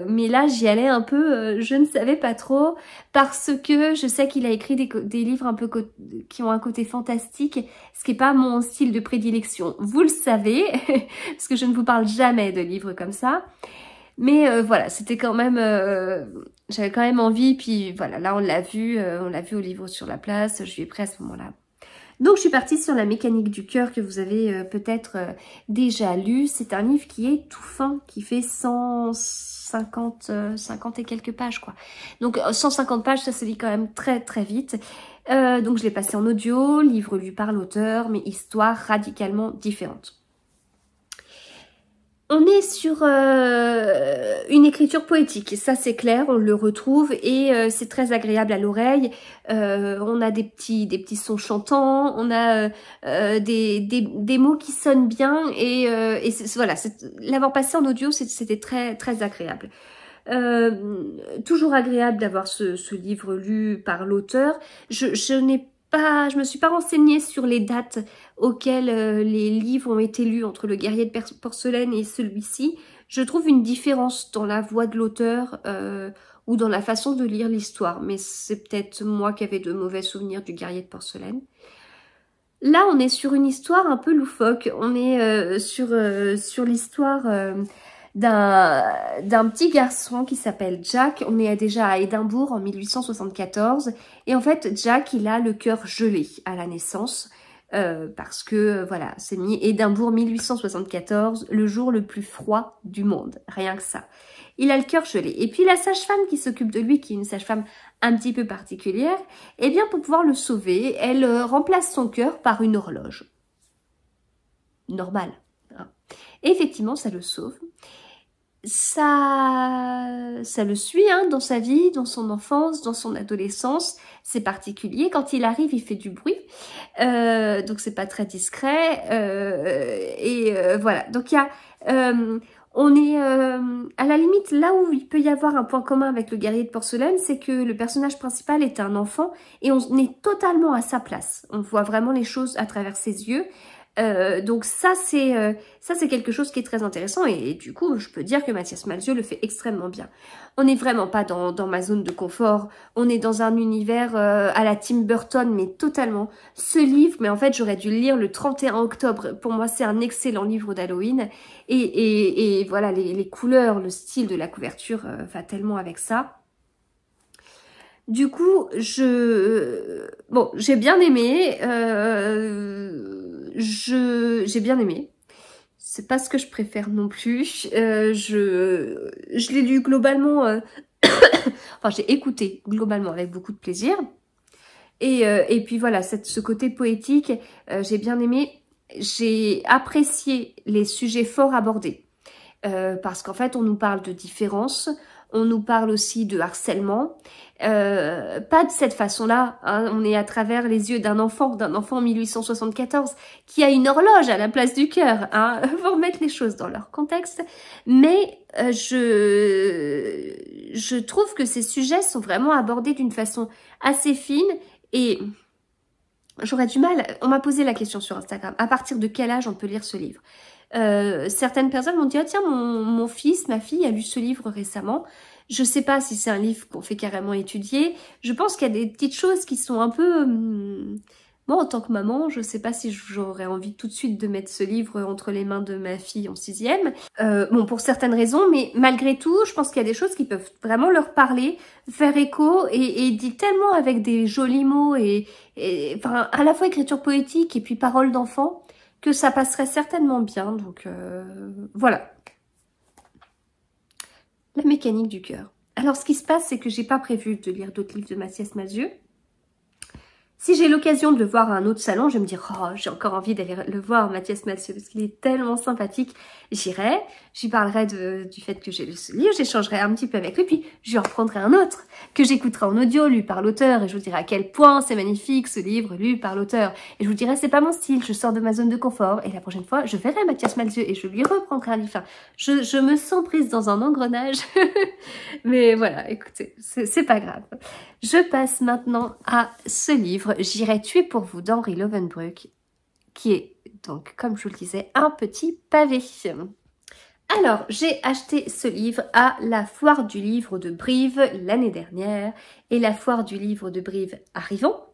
[SPEAKER 1] mais là j'y allais un peu, je ne savais pas trop, parce que je sais qu'il a écrit des livres un peu qui ont un côté fantastique, ce qui n'est pas mon style de prédilection. Vous le savez, parce que je ne vous parle jamais de livres comme ça. Mais voilà, c'était quand même, j'avais quand même envie, puis voilà, là on l'a vu au livre sur la place, je lui ai pris à ce moment-là. Donc je suis partie sur La mécanique du cœur que vous avez peut-être déjà lu. C'est un livre qui est tout fin, qui fait 150 et quelques pages, quoi. Donc 150 pages, ça se lit quand même très très vite. Donc je l'ai passé en audio, livre lu par l'auteur, mais histoire radicalement différente. On est sur une écriture poétique, ça c'est clair, on le retrouve et c'est très agréable à l'oreille. On a des petits sons chantants, on a des mots qui sonnent bien et voilà, l'avoir passé en audio c'était très très agréable. Toujours agréable d'avoir ce livre lu par l'auteur. Je me suis pas renseignée sur les dates auxquelles les livres ont été lus entre Le Guerrier de porcelaine et celui-ci. Je trouve une différence dans la voix de l'auteur ou dans la façon de lire l'histoire, mais c'est peut-être moi qui avais de mauvais souvenirs du Guerrier de porcelaine. Là, on est sur une histoire un peu loufoque. On est sur l'histoire d'un petit garçon qui s'appelle Jack. On est déjà à Édimbourg en 1874 et en fait Jack il a le cœur gelé à la naissance parce que voilà, c'est mis Édimbourg 1874, le jour le plus froid du monde, rien que ça. Il a le cœur gelé et puis la sage-femme qui s'occupe de lui, qui est une sage-femme un petit peu particulière, eh bien pour pouvoir le sauver, elle remplace son cœur par une horloge normale, hein. Et effectivement ça le sauve. Ça le suit hein, dans sa vie, dans son enfance, dans son adolescence. C'est particulier. Quand il arrive, il fait du bruit. Donc, c'est pas très discret. Voilà. Donc, il y a... on est à la limite, là où il peut y avoir un point commun avec le guerrier de porcelaine, c'est que le personnage principal est un enfant et on est totalement à sa place. On voit vraiment les choses à travers ses yeux. Donc ça c'est quelque chose qui est très intéressant et du coup je peux dire que Mathias Malzieu le fait extrêmement bien. On n'est vraiment pas dans ma zone de confort, on est dans un univers à la Tim Burton mais totalement. Ce livre, mais en fait j'aurais dû le lire le 31 octobre, pour moi c'est un excellent livre d'Halloween et voilà les couleurs, le style de la couverture va tellement avec ça. Du coup, j'ai bien aimé, j'ai bien aimé. C'est pas ce que je préfère non plus. Je l'ai lu globalement, enfin j'ai écouté globalement avec beaucoup de plaisir. Et puis voilà, ce côté poétique, j'ai bien aimé. J'ai apprécié les sujets forts abordés. Parce qu'en fait, on nous parle de différence, on nous parle aussi de harcèlement. Pas de cette façon-là, hein. On est à travers les yeux d'un enfant en 1874 qui a une horloge à la place du cœur, hein. Faut remettre les choses dans leur contexte. Mais je trouve que ces sujets sont vraiment abordés d'une façon assez fine et j'aurais du mal. On m'a posé la question sur Instagram. À partir de quel âge on peut lire ce livre? Certaines personnes m'ont dit, ah tiens, mon fils, ma fille a lu ce livre récemment. Je sais pas si c'est un livre qu'on fait carrément étudier. Je pense qu'il y a des petites choses qui sont un peu... Moi, en tant que maman, je sais pas si j'aurais envie tout de suite de mettre ce livre entre les mains de ma fille en 6e. Bon, pour certaines raisons, mais malgré tout, je pense qu'il y a des choses qui peuvent vraiment leur parler, faire écho et dit tellement avec des jolis mots et enfin, à la fois écriture poétique et puis paroles d'enfant, que ça passerait certainement bien. Donc, voilà. La mécanique du cœur. Alors, ce qui se passe, c'est que j'ai pas prévu de lire d'autres livres de Mathias Malzieu. Si j'ai l'occasion de le voir à un autre salon, je vais me dire, oh, j'ai encore envie d'aller le voir, Mathias Malzieu, parce qu'il est tellement sympathique. J'irai, j'y parlerai du fait que j'ai lu ce livre, j'échangerai un petit peu avec lui, puis je lui en reprendrai un autre, que j'écouterai en audio, lu par l'auteur, et je vous dirai à quel point c'est magnifique ce livre lu par l'auteur. Et je vous dirai, c'est pas mon style, je sors de ma zone de confort, et la prochaine fois, je verrai Mathias Malzieu, et je lui reprendrai un livre. Enfin, je me sens prise dans un engrenage, mais voilà, écoutez, c'est pas grave. Je passe maintenant à ce livre, J'irai tuer pour vous d'Henri Lovenbruch, qui est donc, comme je vous le disais, un petit pavé. Alors, j'ai acheté ce livre à la foire du livre de Brive l'année dernière, et la foire du livre de Brive arrivant.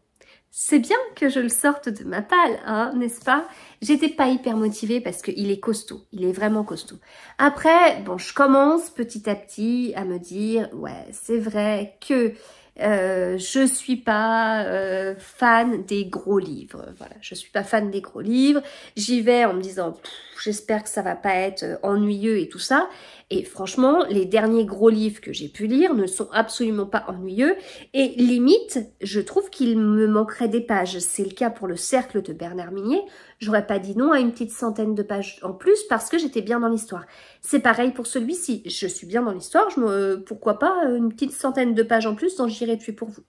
[SPEAKER 1] C'est bien que je le sorte de ma palle, hein, n'est-ce pas? J'étais pas hyper motivée parce qu'il est costaud, il est vraiment costaud. Après, bon, je commence petit à petit à me dire, ouais, c'est vrai que je suis pas fan des gros livres. Voilà, je suis pas fan des gros livres. J'y vais en me disant, j'espère que ça va pas être ennuyeux et tout ça. Et franchement, les derniers gros livres que j'ai pu lire ne sont absolument pas ennuyeux. Et limite, je trouve qu'il me manquerait des pages. C'est le cas pour Le Cercle de Bernard Minier. J'aurais pas dit non à une petite centaine de pages en plus parce que j'étais bien dans l'histoire. C'est pareil pour celui-ci. Je suis bien dans l'histoire. Pourquoi pas une petite centaine de pages en plus dans J'irai tuer pour vous.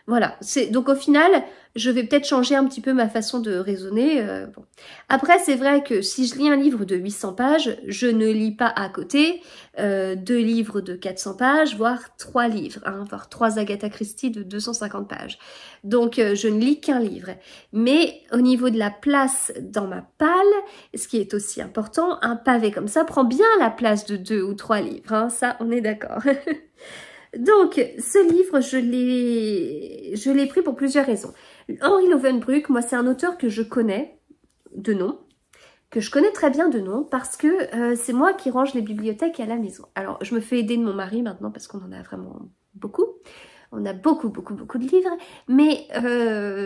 [SPEAKER 1] Voilà, donc au final, je vais peut-être changer un petit peu ma façon de raisonner. Bon. Après, c'est vrai que si je lis un livre de 800 pages, je ne lis pas à côté 2 livres de 400 pages, voire 3 livres, hein, voire 3 Agatha Christie de 250 pages. Donc, je ne lis qu'un livre. Mais au niveau de la place dans ma palle, ce qui est aussi important, un pavé comme ça prend bien la place de 2 ou 3 livres. Hein, ça, on est d'accord. Donc, ce livre, je l'ai pris pour plusieurs raisons. Henri Lovenbruch, moi, c'est un auteur que je connais de nom, que je connais très bien de nom, parce que c'est moi qui range les bibliothèques à la maison. Alors, je me fais aider de mon mari maintenant, parce qu'on en a vraiment beaucoup. On a beaucoup de livres, mais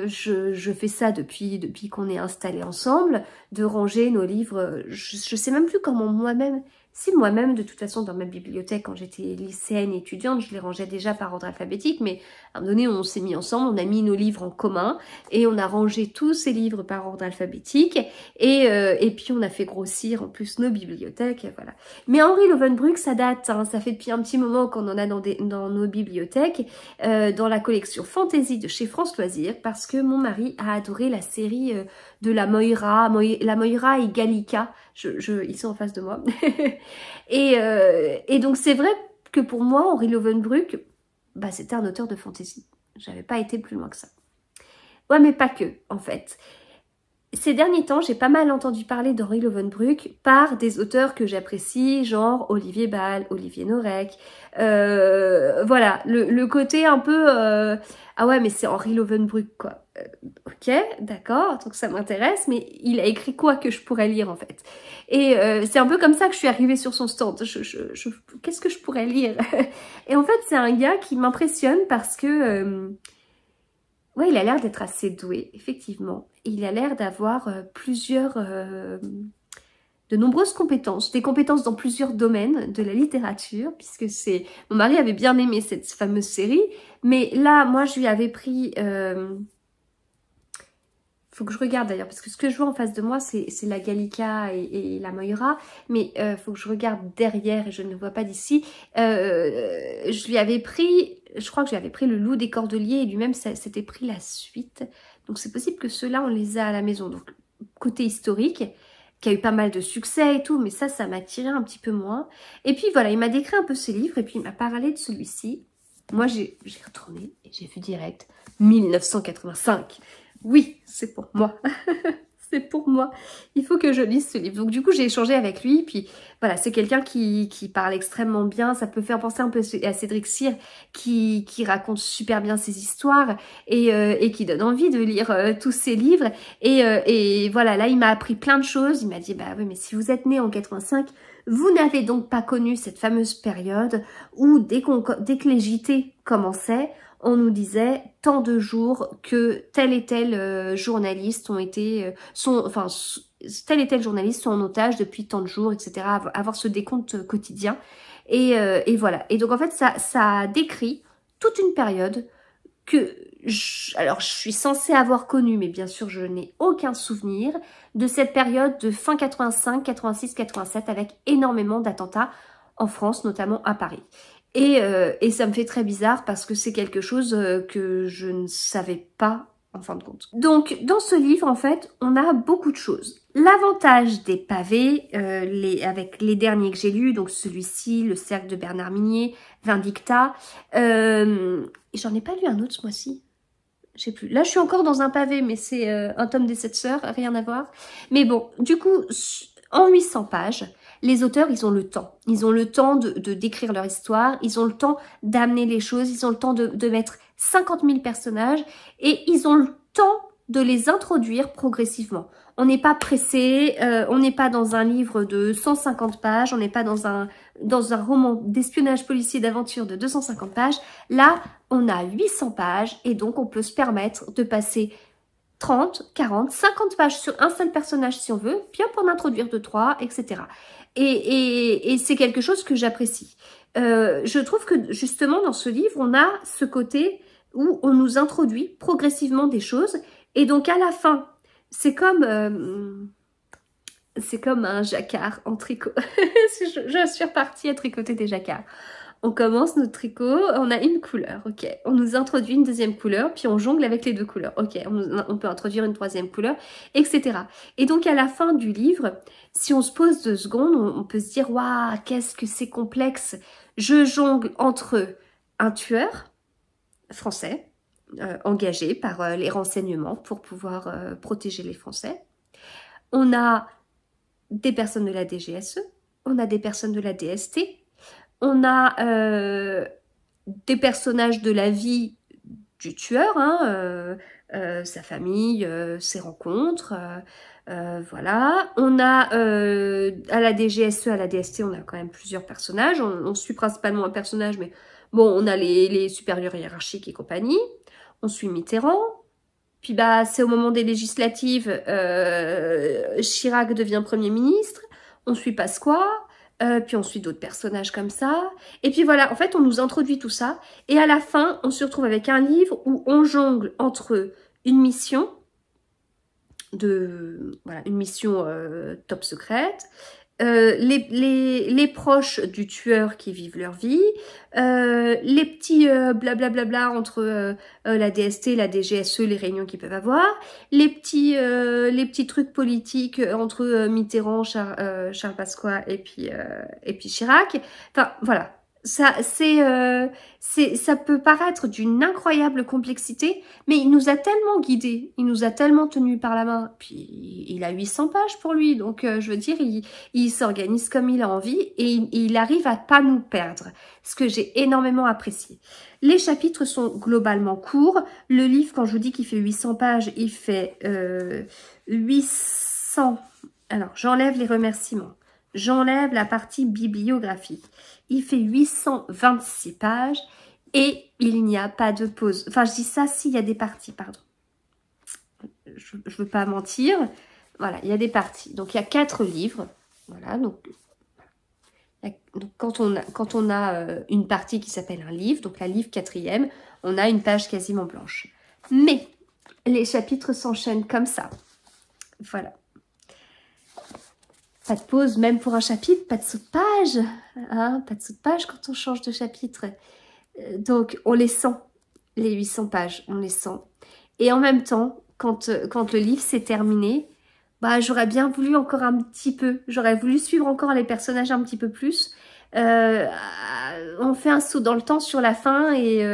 [SPEAKER 1] je fais ça depuis qu'on est installés ensemble, de ranger nos livres. Je sais même plus comment moi-même... Si moi-même, de toute façon, dans ma bibliothèque, quand j'étais lycéenne, étudiante, je les rangeais déjà par ordre alphabétique, mais à un moment donné, on s'est mis ensemble, on a mis nos livres en commun, et on a rangé tous ces livres par ordre alphabétique, et puis on a fait grossir en plus nos bibliothèques, voilà. Mais Henri Lovenbruch, ça date, hein, ça fait depuis un petit moment qu'on en a dans nos bibliothèques, dans la collection Fantasy de chez France Loisirs, parce que mon mari a adoré la série de la Moira et Gallica, ils sont en face de moi. et donc c'est vrai que pour moi, Henri Lovenbruch, bah, c'était un auteur de fantasy. J'avais pas été plus loin que ça. Ouais, mais pas que, en fait. Ces derniers temps, j'ai pas mal entendu parler d'Henri Lovenbruch par des auteurs que j'apprécie, genre Olivier Ball, Olivier Norek. Voilà, le côté un peu... ah ouais, mais c'est Henri Lovenbruch, quoi. Ok, d'accord, donc ça m'intéresse, mais il a écrit quoi que je pourrais lire, en fait? Et c'est un peu comme ça que je suis arrivée sur son stand. Qu'est-ce que je pourrais lire? Et en fait, c'est un gars qui m'impressionne parce que... ouais, il a l'air d'être assez doué, effectivement. Il a l'air d'avoir de nombreuses compétences, des compétences dans plusieurs domaines de la littérature, puisque c'est... Mon mari avait bien aimé cette fameuse série, mais là, moi, je lui avais pris... Faut que je regarde d'ailleurs, parce que ce que je vois en face de moi, c'est la Gallica et la Moira, mais faut que je regarde derrière, et je ne le vois pas d'ici. Je lui avais pris... Je crois que j'avais pris Le Loup des Cordeliers et lui-même s'était pris la suite. Donc c'est possible que ceux-là, on les a à la maison. Donc côté historique, qui a eu pas mal de succès et tout, mais ça m'attirait un petit peu moins. Et puis voilà, il m'a décrit un peu ses livres et puis il m'a parlé de celui-ci. Moi, j'ai retourné et j'ai vu direct 1985. Oui, c'est pour moi. C'est pour moi. Il faut que je lise ce livre. Donc du coup, j'ai échangé avec lui. Puis voilà, c'est quelqu'un qui parle extrêmement bien. Ça peut faire penser un peu à Cédric Cyr qui raconte super bien ses histoires et qui donne envie de lire tous ses livres. Et voilà, là, il m'a appris plein de choses. Il m'a dit, bah oui, mais si vous êtes né en 85, vous n'avez donc pas connu cette fameuse période où dès que les JT commençaient, on nous disait tant de jours que tel et tel journaliste tel et tel journaliste sont en otage depuis tant de jours, etc. Avoir ce décompte quotidien. Et voilà. Et donc en fait, ça décrit toute une période que alors je suis censée avoir connue, mais bien sûr je n'ai aucun souvenir de cette période de fin 85, 86, 87 avec énormément d'attentats en France, notamment à Paris. Et ça me fait très bizarre parce que c'est quelque chose que je ne savais pas en fin de compte. Donc dans ce livre en fait on a beaucoup de choses. L'avantage des pavés, avec les derniers que j'ai lus, donc celui-ci, Le Cercle de Bernard Minier, Vindicta, j'en ai pas lu un autre ce mois-ci. Je sais plus. Là, je suis encore dans un pavé, mais c'est un tome des 7 sœurs, rien à voir. Mais bon, du coup, en 800 pages, les auteurs, ils ont le temps. Ils ont le temps de décrire leur histoire, ils ont le temps d'amener les choses, ils ont le temps de mettre 50 000 personnages, et ils ont le temps de les introduire progressivement. On n'est pas pressé, on n'est pas dans un livre de 150 pages, on n'est pas dans un roman d'espionnage policier d'aventure de 250 pages. Là, on a 800 pages et donc on peut se permettre de passer 30, 40, 50 pages sur un seul personnage si on veut, puis hop, en introduire 2, 3, etc. Et c'est quelque chose que j'apprécie. Je trouve que justement dans ce livre, on a ce côté où on nous introduit progressivement des choses et donc à la fin, c'est comme un jacquard en tricot. Je suis repartie à tricoter des jacquards. On commence notre tricot, on a une couleur, ok. On nous introduit une deuxième couleur, puis on jongle avec les deux couleurs, ok. On peut introduire une troisième couleur, etc. Et donc à la fin du livre, si on se pose 2 secondes, on peut se dire, waouh, qu'est-ce que c'est complexe. Je jongle entre un tueur français, engagé par les renseignements pour pouvoir protéger les Français. On a des personnes de la DGSE, on a des personnes de la DST, on a des personnages de la vie du tueur, hein, sa famille, ses rencontres, voilà. On a à la DGSE, à la DST, on a quand même plusieurs personnages. On suit principalement un personnage, mais bon, on a les supérieurs hiérarchiques et compagnie. On suit Mitterrand. Puis bah c'est au moment des législatives, Chirac devient Premier ministre. On suit Pasqua. Puis on suit d'autres personnages comme ça. Et puis voilà, en fait, on nous introduit tout ça. Et à la fin, on se retrouve avec un livre où on jongle entre une mission, une mission top secrète, les proches du tueur qui vivent leur vie, les petits blablabla entre la DST, la DGSE, les réunions qu'ils peuvent avoir, les petits trucs politiques entre Mitterrand, Charles Pasqua et puis Chirac. Enfin voilà. Ça peut paraître d'une incroyable complexité, mais il nous a tellement guidés, il nous a tellement tenus par la main, puis il a 800 pages pour lui, donc je veux dire, il s'organise comme il a envie et il arrive à pas nous perdre, ce que j'ai énormément apprécié. Les chapitres sont globalement courts, le livre, quand je vous dis qu'il fait 800 pages, il fait 800... Alors, j'enlève les remerciements. J'enlève la partie bibliographie. Il fait 826 pages et il n'y a pas de pause. Enfin, je dis ça s'il y a des parties, pardon. Je ne veux pas mentir. Voilà, il y a des parties. Donc, il y a 4 livres. Voilà, donc quand on a une partie qui s'appelle un livre, donc la livre 4e, on a une page quasiment blanche. Mais les chapitres s'enchaînent comme ça. Voilà. Pas de pause, même pour un chapitre, pas de saut de page, hein, pas de saut de page quand on change de chapitre. Donc, on les sent, les 800 pages, on les sent. Et en même temps, quand le livre s'est terminé, bah, j'aurais bien voulu encore un petit peu, j'aurais voulu suivre encore les personnages un petit peu plus. On fait un saut dans le temps sur la fin et...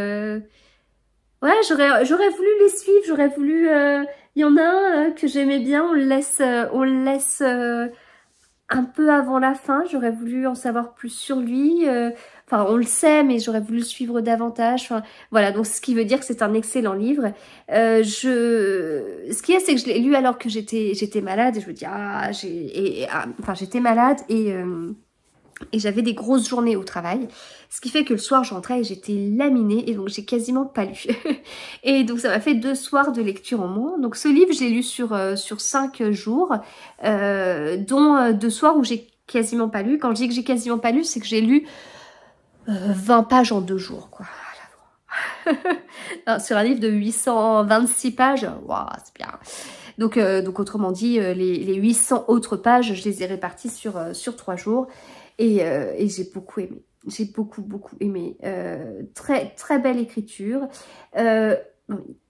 [SPEAKER 1] ouais, j'aurais voulu les suivre, j'aurais voulu... Il y en a un que j'aimais bien, on le laisse un peu avant la fin, j'aurais voulu en savoir plus sur lui. Enfin, on le sait, mais j'aurais voulu le suivre davantage. Enfin, voilà, donc ce qui veut dire que c'est un excellent livre. Ce qu'il y a, c'est que je l'ai lu alors que j'étais malade. Et je me dis, enfin, j'étais malade et Et j'avais des grosses journées au travail, ce qui fait que le soir je rentrais et j'étais laminée et donc j'ai quasiment pas lu. Et donc ça m'a fait 2 soirs de lecture en moins. Donc ce livre j'ai lu sur 5 jours, dont 2 soirs où j'ai quasiment pas lu. Quand je dis que j'ai quasiment pas lu, c'est que j'ai lu 20 pages en 2 jours, quoi. Alors, sur un livre de 826 pages, waouh, c'est bien. Donc autrement dit, les 800 autres pages, je les ai réparties sur 3 jours. Et j'ai beaucoup aimé. J'ai beaucoup aimé. Très, très belle écriture.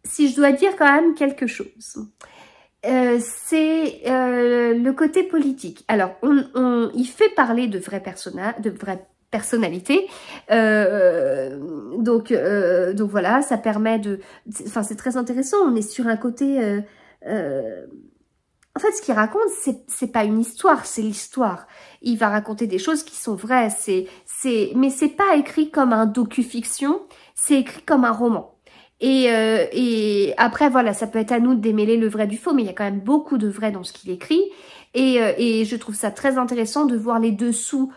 [SPEAKER 1] Si je dois dire quand même quelque chose, c'est le côté politique. Alors, il fait parler de vrais personnages, de vraies personnalités. Donc voilà, ça permet de... Enfin, c'est très intéressant. On est sur un côté... en fait, ce qu'il raconte, c'est pas une histoire, c'est l'histoire. Il va raconter des choses qui sont vraies, mais c'est pas écrit comme un docu-fiction, c'est écrit comme un roman. Et après, voilà, ça peut être à nous de démêler le vrai du faux, mais il y a quand même beaucoup de vrai dans ce qu'il écrit. Et je trouve ça très intéressant de voir les dessous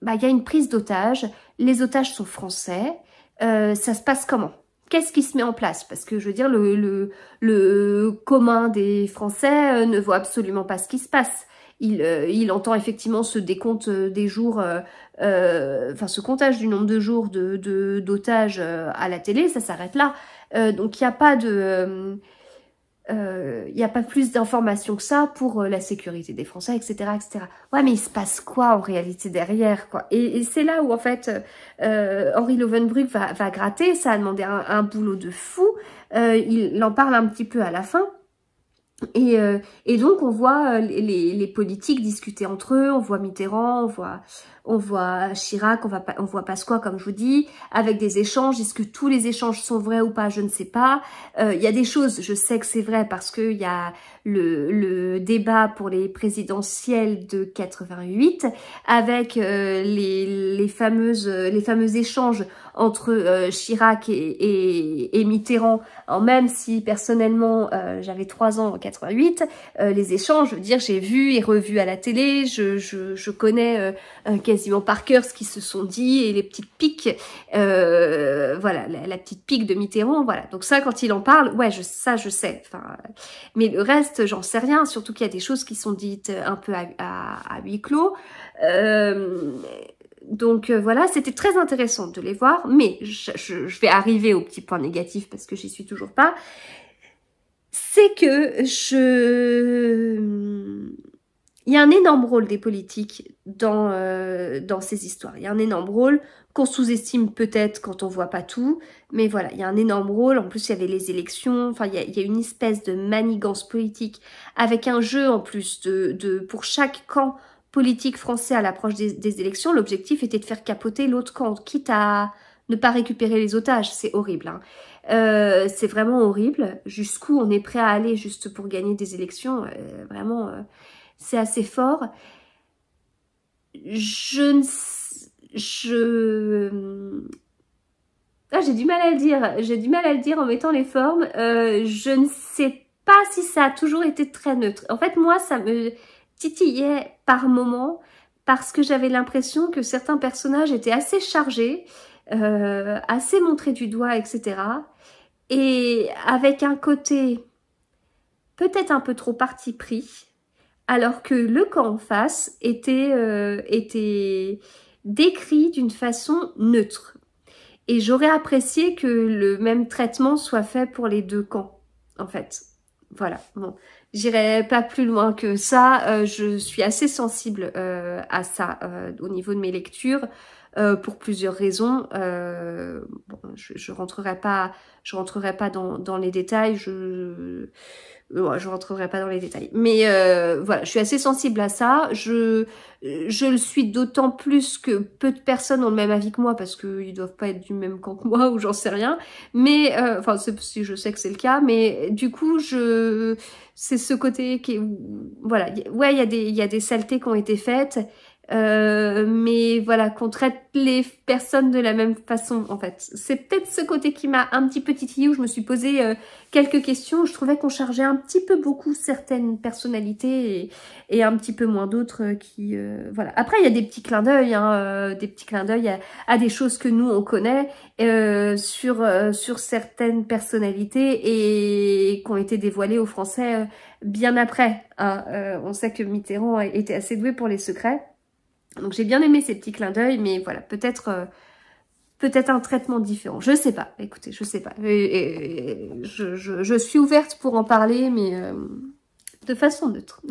[SPEAKER 1] Bah, il y a une prise d'otages, les otages sont français, ça se passe comment ? Qu'est-ce qui se met en place? Parce que je veux dire, le commun des Français ne voit absolument pas ce qui se passe. Il entend effectivement ce décompte des jours, enfin ce comptage du nombre de jours d'otages à la télé, ça s'arrête là. Donc il n'y a pas de... il n'y a pas plus d'informations que ça pour la sécurité des Français, etc., etc. Ouais, mais il se passe quoi en réalité derrière, quoi? Et c'est là où, en fait, Henri Lovenbruch va gratter. Ça a demandé un boulot de fou. Il en parle un petit peu à la fin. Et donc, on voit les politiques discuter entre eux. On voit Mitterrand, on voit Chirac, on voit Pasqua, comme je vous dis, avec des échanges. Est-ce que tous les échanges sont vrais ou pas? Je ne sais pas. Il y a des choses, je sais que c'est vrai parce que il y a le débat pour les présidentielles de 88 avec les fameux échanges entre Chirac et Mitterrand. Alors, même si personnellement j'avais 3 ans en 88, les échanges, je veux dire, j'ai vu et revu à la télé, je connais quasiment par cœur ce qu'ils se sont dit et les petites piques, voilà, la petite pique de Mitterrand, voilà. Donc ça, quand il en parle, ouais, ça je sais. Enfin, mais le reste, j'en sais rien. Surtout qu'il y a des choses qui sont dites un peu à huis clos. Donc voilà, c'était très intéressant de les voir, mais je vais arriver au petit point négatif parce que j'y suis toujours pas. C'est que il y a un énorme rôle des politiques dans ces histoires. Il y a un énorme rôle qu'on sous-estime peut-être quand on voit pas tout, mais voilà, il y a un énorme rôle. En plus, il y avait les élections, enfin, il y a une espèce de manigance politique avec un jeu en plus pour chaque camp politique français à l'approche des élections. L'objectif était de faire capoter l'autre camp, quitte à ne pas récupérer les otages. C'est horrible, hein. C'est vraiment horrible. Jusqu'où on est prêt à aller juste pour gagner des élections, vraiment, c'est assez fort. J'ai du mal à le dire. J'ai du mal à le dire en mettant les formes. Je ne sais pas si ça a toujours été très neutre. En fait, moi, ça me titillait par moments parce que j'avais l'impression que certains personnages étaient assez chargés, assez montrés du doigt, etc. Et avec un côté peut-être un peu trop parti pris, alors que le camp en face était décrit d'une façon neutre. Et j'aurais apprécié que le même traitement soit fait pour les deux camps, en fait. Voilà, bon, j'irai pas plus loin que ça. Je suis assez sensible à ça au niveau de mes lectures. Pour plusieurs raisons. Bon, je rentrerai pas dans les détails. Je rentrerai pas dans les détails. Mais voilà, je suis assez sensible à ça. Je le suis d'autant plus que peu de personnes ont le même avis que moi parce qu'ils doivent pas être du même camp que moi ou j'en sais rien. Mais enfin, si je sais que c'est le cas. Mais du coup, c'est ce côté qui est, voilà, ouais, il y a des saletés qui ont été faites. mais voilà, qu'on traite les personnes de la même façon, en fait. C'est peut-être ce côté qui m'a un petit peu titillé, où je me suis posé quelques questions. Je trouvais qu'on chargeait un petit peu beaucoup certaines personnalités et un petit peu moins d'autres qui... voilà. Après, il y a des petits clins d'œil, hein, des petits clins d'œil à des choses que nous, on connaît sur certaines personnalités et qui ont été dévoilées aux Français bien après. Hein. On sait que Mitterrand était assez doué pour les secrets. Donc j'ai bien aimé ces petits clins d'œil, mais voilà, peut-être un traitement différent. Je sais pas, écoutez, je sais pas. Je suis ouverte pour en parler, mais de façon neutre.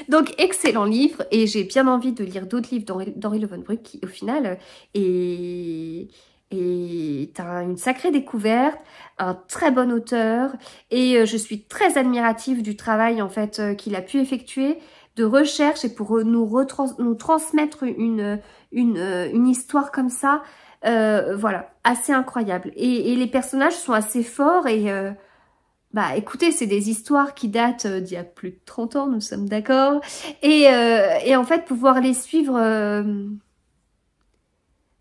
[SPEAKER 1] Donc excellent livre, et j'ai bien envie de lire d'autres livres d'Henri Lovenbruch qui, au final, est une sacrée découverte, un très bon auteur, et je suis très admirative du travail en fait qu'il a pu effectuer de recherche et pour nous transmettre une histoire comme ça, voilà, assez incroyable. Et les personnages sont assez forts et bah écoutez, c'est des histoires qui datent d'il y a plus de 30 ans, nous sommes d'accord. Et en fait, pouvoir les suivre...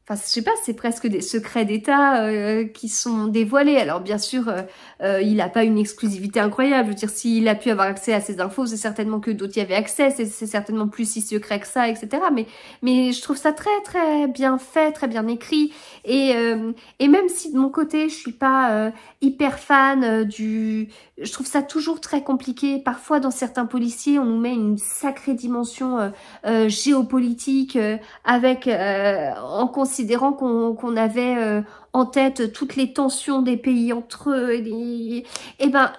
[SPEAKER 1] Enfin, je sais pas, c'est presque des secrets d'État qui sont dévoilés. Alors bien sûr, il n'a pas une exclusivité incroyable. Je veux dire, s'il a pu avoir accès à ces infos, c'est certainement que d'autres y avaient accès. C'est certainement plus si secret que ça, etc. Mais je trouve ça très très bien fait, très bien écrit. Et même si de mon côté, je suis pas hyper fan je trouve ça toujours très compliqué. Parfois, dans certains policiers, on nous met une sacrée dimension géopolitique avec en considérant qu'on avait en tête toutes les tensions des pays entre eux. Et ben,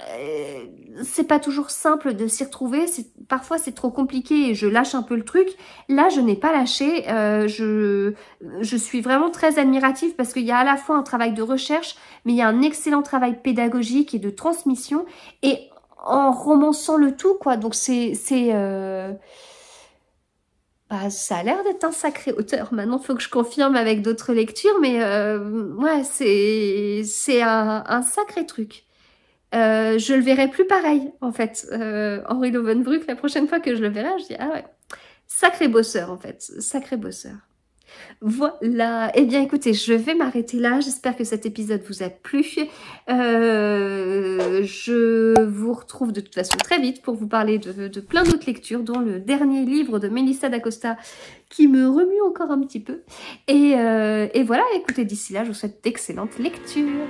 [SPEAKER 1] c'est pas toujours simple de s'y retrouver. Parfois, c'est trop compliqué et je lâche un peu le truc. Là, je n'ai pas lâché. Je suis vraiment très admirative parce qu'il y a à la fois un travail de recherche, mais il y a un excellent travail pédagogique et de transmission. Et en romançant le tout, quoi. Donc, bah, ça a l'air d'être un sacré auteur. Maintenant, il faut que je confirme avec d'autres lectures, mais ouais, c'est un sacré truc. Je le verrai plus pareil, en fait. Henri Lovenbruch, la prochaine fois que je le verrai, je dis, ah ouais, sacré bosseur, en fait. Sacré bosseur. Voilà, eh bien écoutez, je vais m'arrêter là, j'espère que cet épisode vous a plu. Je vous retrouve de toute façon très vite pour vous parler de plein d'autres lectures, dont le dernier livre de Melissa d'Acosta qui me remue encore un petit peu. Et voilà, écoutez, d'ici là, je vous souhaite d'excellentes lectures.